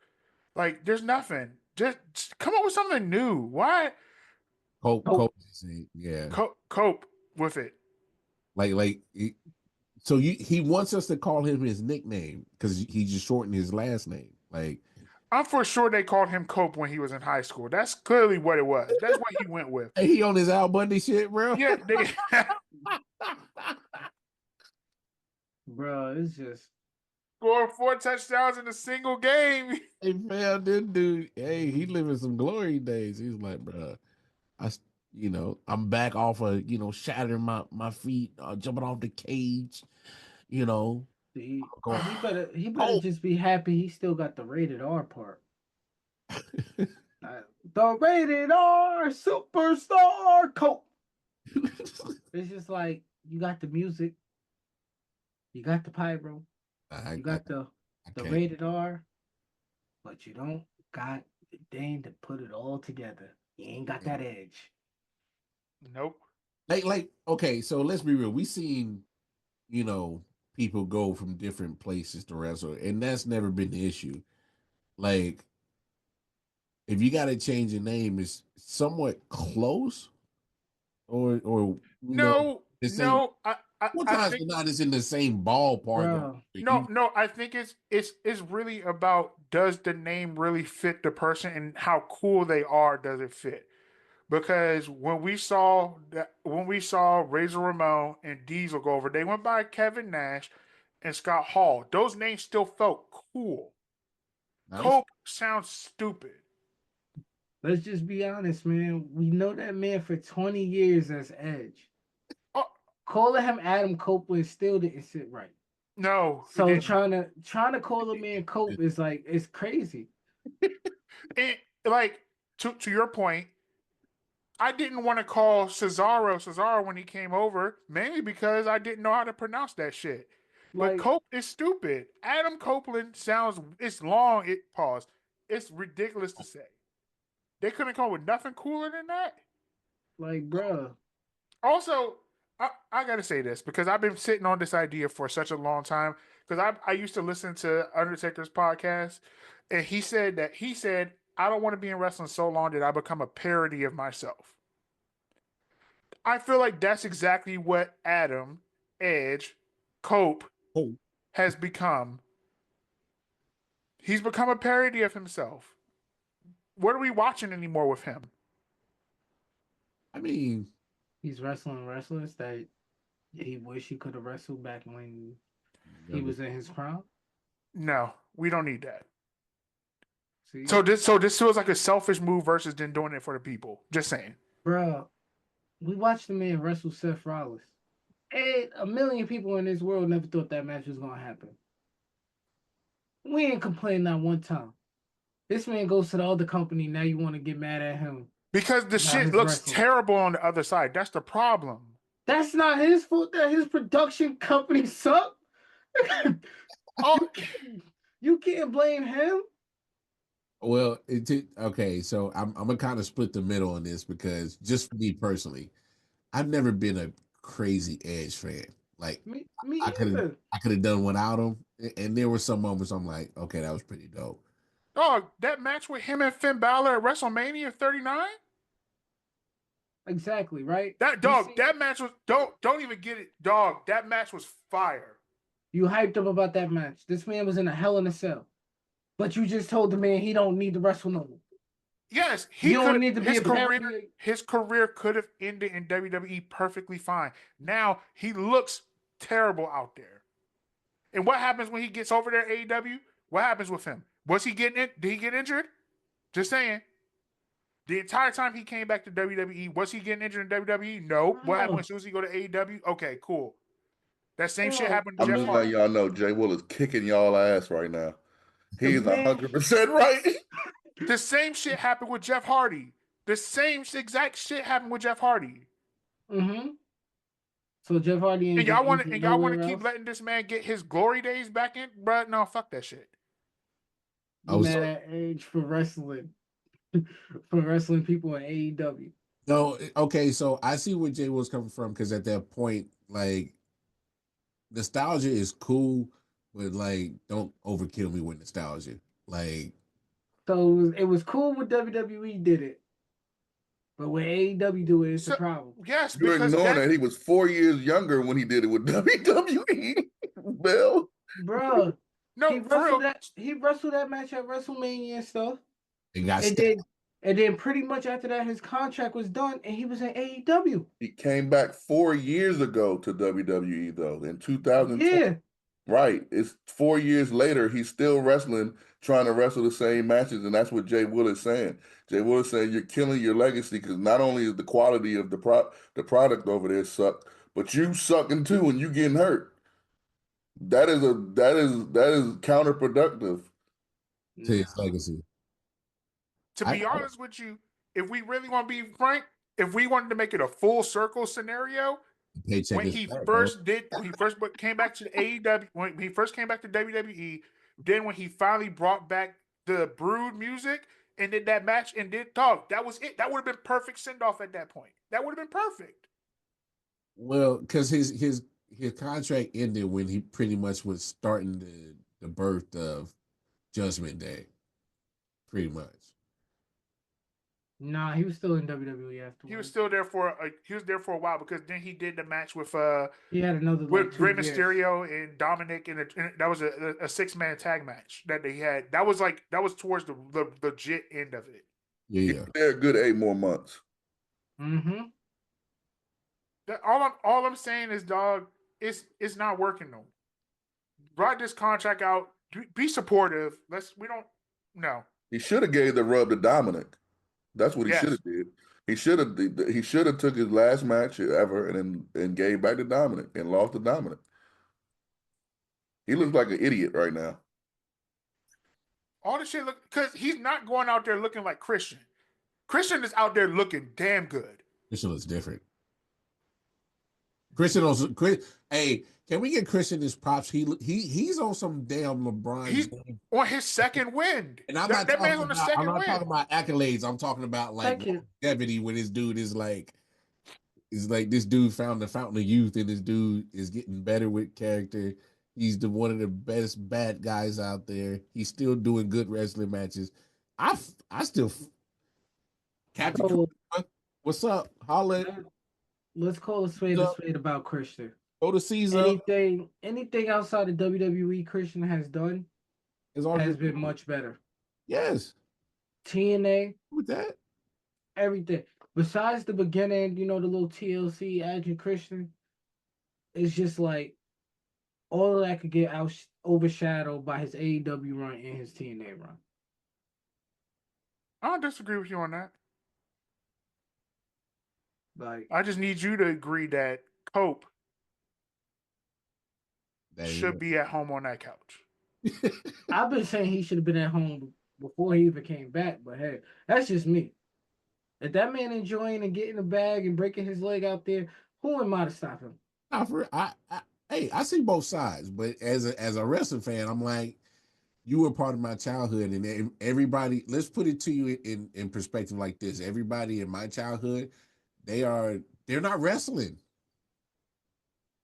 Like there's nothing. Just come up with something new. Why Cope, yeah. cope with it? So he wants us to call him his nickname because he just shortened his last name. Like, I'm for sure they called him Cope when he was in high school. That's clearly what it was. That's what he went with. hey, he on his Al Bundy shit, bro. Yeah, they Bro, it's just scored 4 touchdowns in a single game. Hey, man, this dude, hey, he living some glory days. He's like, bro, I'm back off of, shattering my feet, jumping off the cage, you know, going, he better oh, just be happy he still got the rated R part. The rated R superstar coat. It's just like you got the music, you got the pyro, you got the can't. rated R, but you don't got the thing to put it all together. You ain't got that edge. Nope. Okay, so let's be real. We seen, people go from different places to wrestle, and that's never been the issue. Like, if you got to change your name, it's somewhat close, or No, the same. no. I Sometimes think they're not as in the same ballpark. Bro, no. I think it's really about does the name really fit the person and how cool they are. Does it fit? Because when we saw Razor Ramon and Diesel go over, they went by Kevin Nash and Scott Hall. Those names still felt cool. Nice. Cope sounds stupid. let's just be honest, man. We know that man for 20 years as Edge. Oh Calling him Adam Copeland still didn't sit right. no, it So didn't. trying to call a man Cope is like it's crazy. It, like to your point, I didn't want to call Cesaro when he came over, mainly because I didn't know how to pronounce that shit. But Like Cope is stupid. Adam Copeland sounds it's long, it pause. It's ridiculous to say. They couldn't come up with nothing cooler than that. bruh. Also, I gotta say this because I've been sitting on this idea for such a long time. Because I used to listen to Undertaker's podcast, and he said I don't want to be in wrestling so long that I become a parody of myself. I feel like that's exactly what Adam, Edge, Cope Oh, has become. He's become a parody of himself. What are we watching anymore with him? I mean, He's wrestling wrestlers that he wish he could have wrestled back when he younger. was in his prime. No, we don't need that. See, So this feels like a selfish move versus then doing it for the people. Just saying. bruh, we watched the man wrestle Seth Rollins. And a million people in this world never thought that match was gonna happen. We ain't complained not one time. This man goes to the other company. Now you want to get mad at him Because the about shit his looks wrestling. terrible on the other side. That's the problem. That's not his fault that his production company sucked. Oh, You can't blame him. Well, okay, so I'm gonna kind of split the middle on this because just for me personally, I've never been a crazy Edge fan. Like Me I could have either. I could have done without him, and there were some moments I'm like, okay, that was pretty dope. dog, that match with him and Finn Balor at WrestleMania 39? Exactly, right? That You dog, see, that match was don't even get it, dog. That match was fire. you hyped up about that match. This man was in a hell in a cell. But you just told the man he don't need to wrestle no more. Yes, he You don't could need to be a parody. his career could have ended in WWE perfectly fine. Now he looks terrible out there. And what happens when he gets over there AEW? What happens with him? Was he getting it? Did he get injured? Just saying. The entire time he came back to WWE, was he getting injured in WWE? No. What happened as soon as he go to AEW? Okay, cool. That same shit Bro, happened to I'm Jeff just Hardy. letting y'all know Jay Will is kicking y'all ass right now. He is Man. 100% right. The same shit happened with Jeff Hardy. The same exact shit happened with Jeff Hardy. Mm-hmm. So Jeff Hardy ain't And y'all want getting to nowhere keep else? letting this man get his glory days back in, bro? No, fuck that shit. You Oh, mad so at age for wrestling, for wrestling people in AEW. no, okay. So I see where Jay was coming from because at that point, like nostalgia is cool, but like don't overkill me with nostalgia. Like So it was cool when WWE did it, but when AEW do it, it's a So problem. yes, You're because ignoring that he was 4 years younger when he did it with WWE. Bill. Bruh, he no, for wrestled real. that he wrestled that match at WrestleMania and stuff. it got And stacked. then pretty much after that his contract was done and he was in AEW. He came back 4 years ago to WWE though in 2020. Yeah. Right. It's 4 years later. He's still wrestling, trying to wrestle the same matches, and that's what Jay Will is saying. Jay Will is saying you're killing your legacy because not only is the quality of the product over there suck, but you sucking too, and you getting hurt. That is counterproductive. To Nah. his legacy. To I be honest with you, if we really want to be frank, if we wanted to make it a full circle scenario, the paycheck when is he fat, bro. first came back to the AEW, when he first came back to WWE, then when he finally brought back the Brood music and did that match and did talk, that was it. That would have been perfect send off at that point. That would have been perfect. Well, because his contract ended when he pretty much was starting the birth of Judgment Day, pretty much. Nah, he was still in WWE He was afterwards. still there for a while because then he did the match with He had another like with 2 Rey years. Mysterio and Dominic, and that was a 6-man tag match that they had. That was towards the legit end of it. Yeah. They're a good 8 more months. Mm-hmm. All I'm saying is, dog, it's not working though. Brought this contract out. Be supportive. We don't. No. He should have gave the rub to Dominic. That's what he should Yes. have did. He should have took his last match ever and gave back to Dominic and lost to Dominic. He looks like an idiot right now. All the shit look because he's not going out there looking like Christian. Christian is out there looking damn good. Christian looks different. Christian also, hey, can we get Christian his props? He's on some damn LeBron. He's on his second wind. And I'm That not man's on the second talking wind. about accolades. I'm talking about like Second. longevity when this dude is like this dude found the fountain of youth and this dude is getting better with character. He's one of the best bad guys out there. He's still doing good wrestling matches. I still Captain So Kruger, what's up? Holla, let's call a spade about Christian. go to Caesar. Anything outside of WWE Christian has done has been much better. Yes. TNA, With that. everything. Besides the beginning, the little TLC Agent Christian, it's just like all of that could get overshadowed by his AEW run and his TNA run. I don't disagree with you on that. Like, I just need you to agree that Cope should be at home on that couch. I've been saying he should have been at home before he even came back, but hey, that's just me. If that man enjoying and getting a bag and breaking his leg out there, who am I to stop him? I see both sides, but as a wrestling fan, I'm like, you were part of my childhood, and everybody. Let's put it to you in perspective like this: everybody in my childhood, they're not wrestling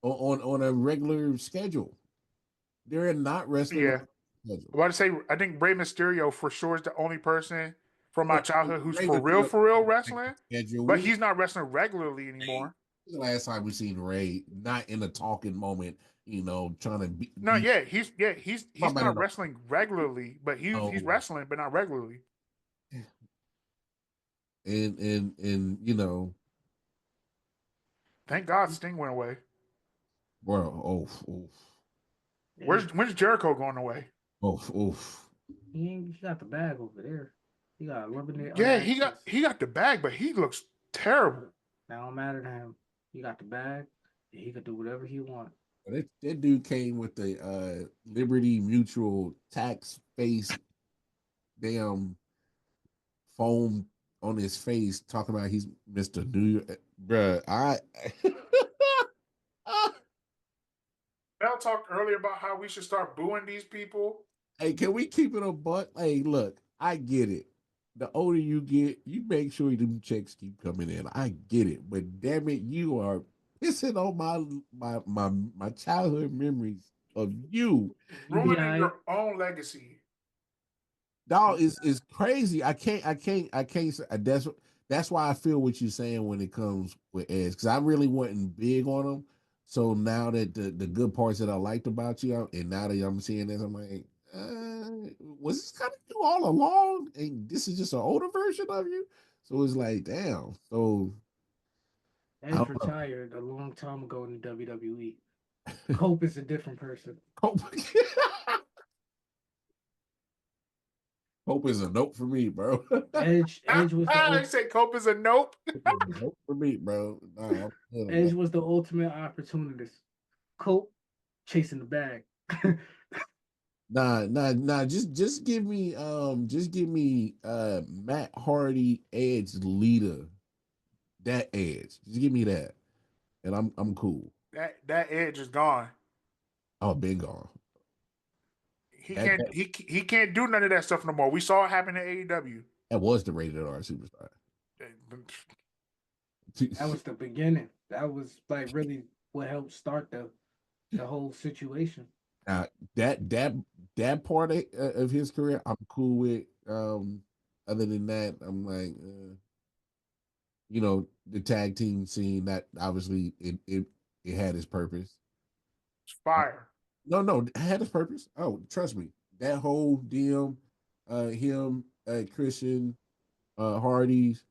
on a regular schedule. They're not wrestling. Yeah. I'm about to say, I think Rey Mysterio for sure is the only person from my childhood who's for real wrestling, but he's not wrestling regularly anymore. The last time we seen Ray, not in a talking moment, trying to be. He's not wrestling regularly, but he's wrestling, but not regularly. And thank God Sting went away. Bro, When's Jericho going away? He got the bag over there. He got eliminated. Yeah, he got the bag, but he looks terrible. That don't matter to him. He got the bag. And he could do whatever he wants. That dude came with the Liberty Mutual tax face damn foam on his face, talking about he's Mr. New York, bruh. Mel talked earlier about how we should start booing these people. Hey, can we keep it a buck? Hey, look, I get it. The older you get, you make sure them checks keep coming in. I get it, but damn it, you are pissing on my childhood memories of you. You be Ruining alright. your own legacy. Dog is crazy. I can't say that's why I feel what you're saying when it comes with Edge, because I really wasn't big on him. So now that the good parts that I liked about you, and now that I'm seeing this, I'm like, was this kind of you all along? And this is just an older version of you. So it's like, damn. So I Edge don't know. retired a long time ago in the WWE. Cope is a different person. Hope, hope is a note for me, bro. Edge was the I say Cope is a nope. Nope for me, bro. Nah, I'm good on Edge that. was the ultimate opportunist. Cope chasing the bag. Nah. Just give me Matt Hardy Edge leader. That Edge. Just give me that. And I'm cool. That Edge is gone. Oh, been gone. That that, He can't do none of that stuff no more. We saw it happen in AEW. that was the rated R superstar. That was the beginning. That was like really what helped start the whole situation. Now that part of his career, I'm cool with. Other than that, I'm like, the tag team scene. That obviously it had its purpose. Fire. No, it had its purpose. Oh, trust me, that whole deal, him, Christian, Hardy's,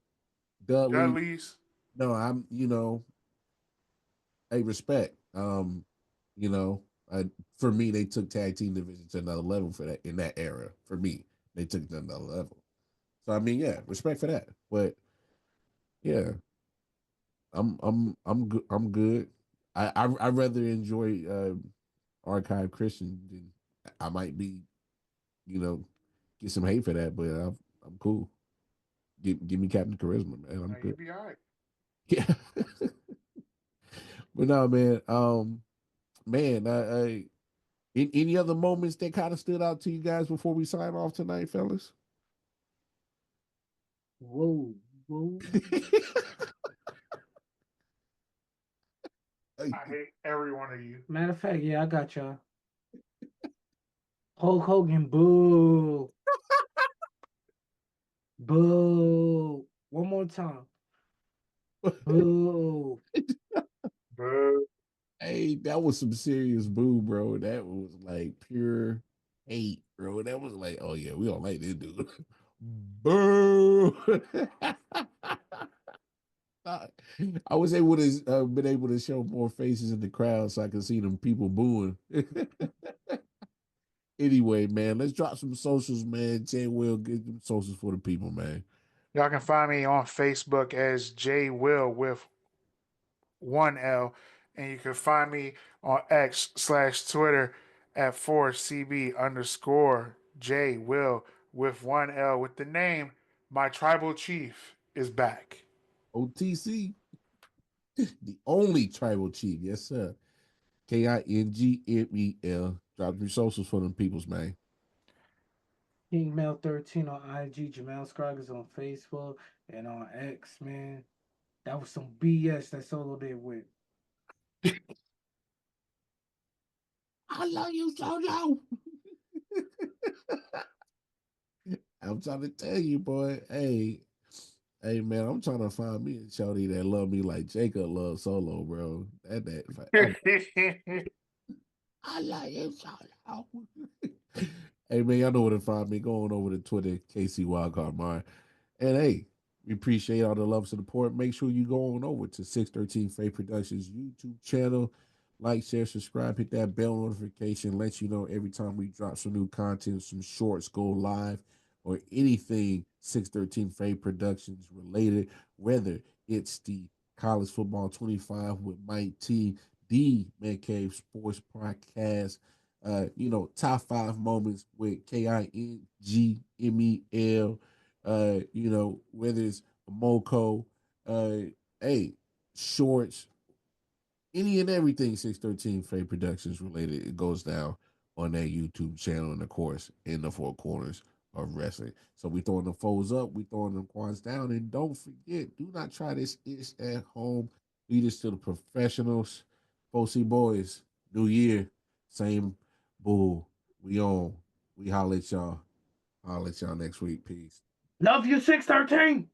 Dudley. Dudley's. No, hey, respect. You know, for me, they took tag team division to another level for that in that era. For me, they took it to another level. So I mean, yeah, respect for that. But yeah, I'm good. I'm good. I rather enjoy Archive Christian than I might be, you know, get some hate for that, but I'm cool. Give me Captain Charisma, man. I'm You good. be all right. Yeah. But no, man. Man, any other moments that kind of stood out to you guys before we sign off tonight, fellas? Whoa, whoa. I hate every one of you. Matter of fact, yeah, I got y'all. Hulk Hogan, boo. Boo. One more time. Boo. Boo. Hey, that was some serious boo, bro. That was like pure hate, bro. That was like, oh yeah, we don't like this dude. Boo. I was able to been able to show more faces in the crowd so I could see them people booing. Anyway, man, let's drop some socials, man. Jay Will, get them socials for the people, man. Y'all can find me on Facebook as J Will with one L, and you can find me on X/Twitter at 4CB underscore J Will with one L with the name My Tribal Chief is back. OTC, the only tribal chief. Yes, sir. KINGMEL. Drop your socials for them peoples, man. King Mel 13 on IG, Jemell Scroggins on Facebook, and on X, man. That was some BS that Solo did with. I love you, Solo. I'm trying to tell you, boy. Hey, man, I'm trying to find me a shorty that love me like Jacob loves Solo, bro. I love you, Solo. Hey, man, y'all know where to find me. Go on over to Twitter, KC Wildcard Mar. And hey, we appreciate all the love and support. Make sure you go on over to 613 Faye Productions YouTube channel. Like, share, subscribe, hit that bell notification. Let you know every time we drop some new content, some shorts go live, or anything 613 Faye Productions related, whether it's the College Football 25 with Mike T, the Man Cave Sports Podcast. Top 5 moments with KINGMEL. Whether it's Moco, hey, shorts, any and everything 613 Faye Productions related, it goes down on that YouTube channel and of course in the four corners of wrestling. So we throwing the foes up, we throwing them quads down, and don't forget, do not try this ish at home. Lead us to the professionals. Foci boys, new year, same bull. We on. We holler at y'all. I'll let y'all next week. Peace. Love you, 613.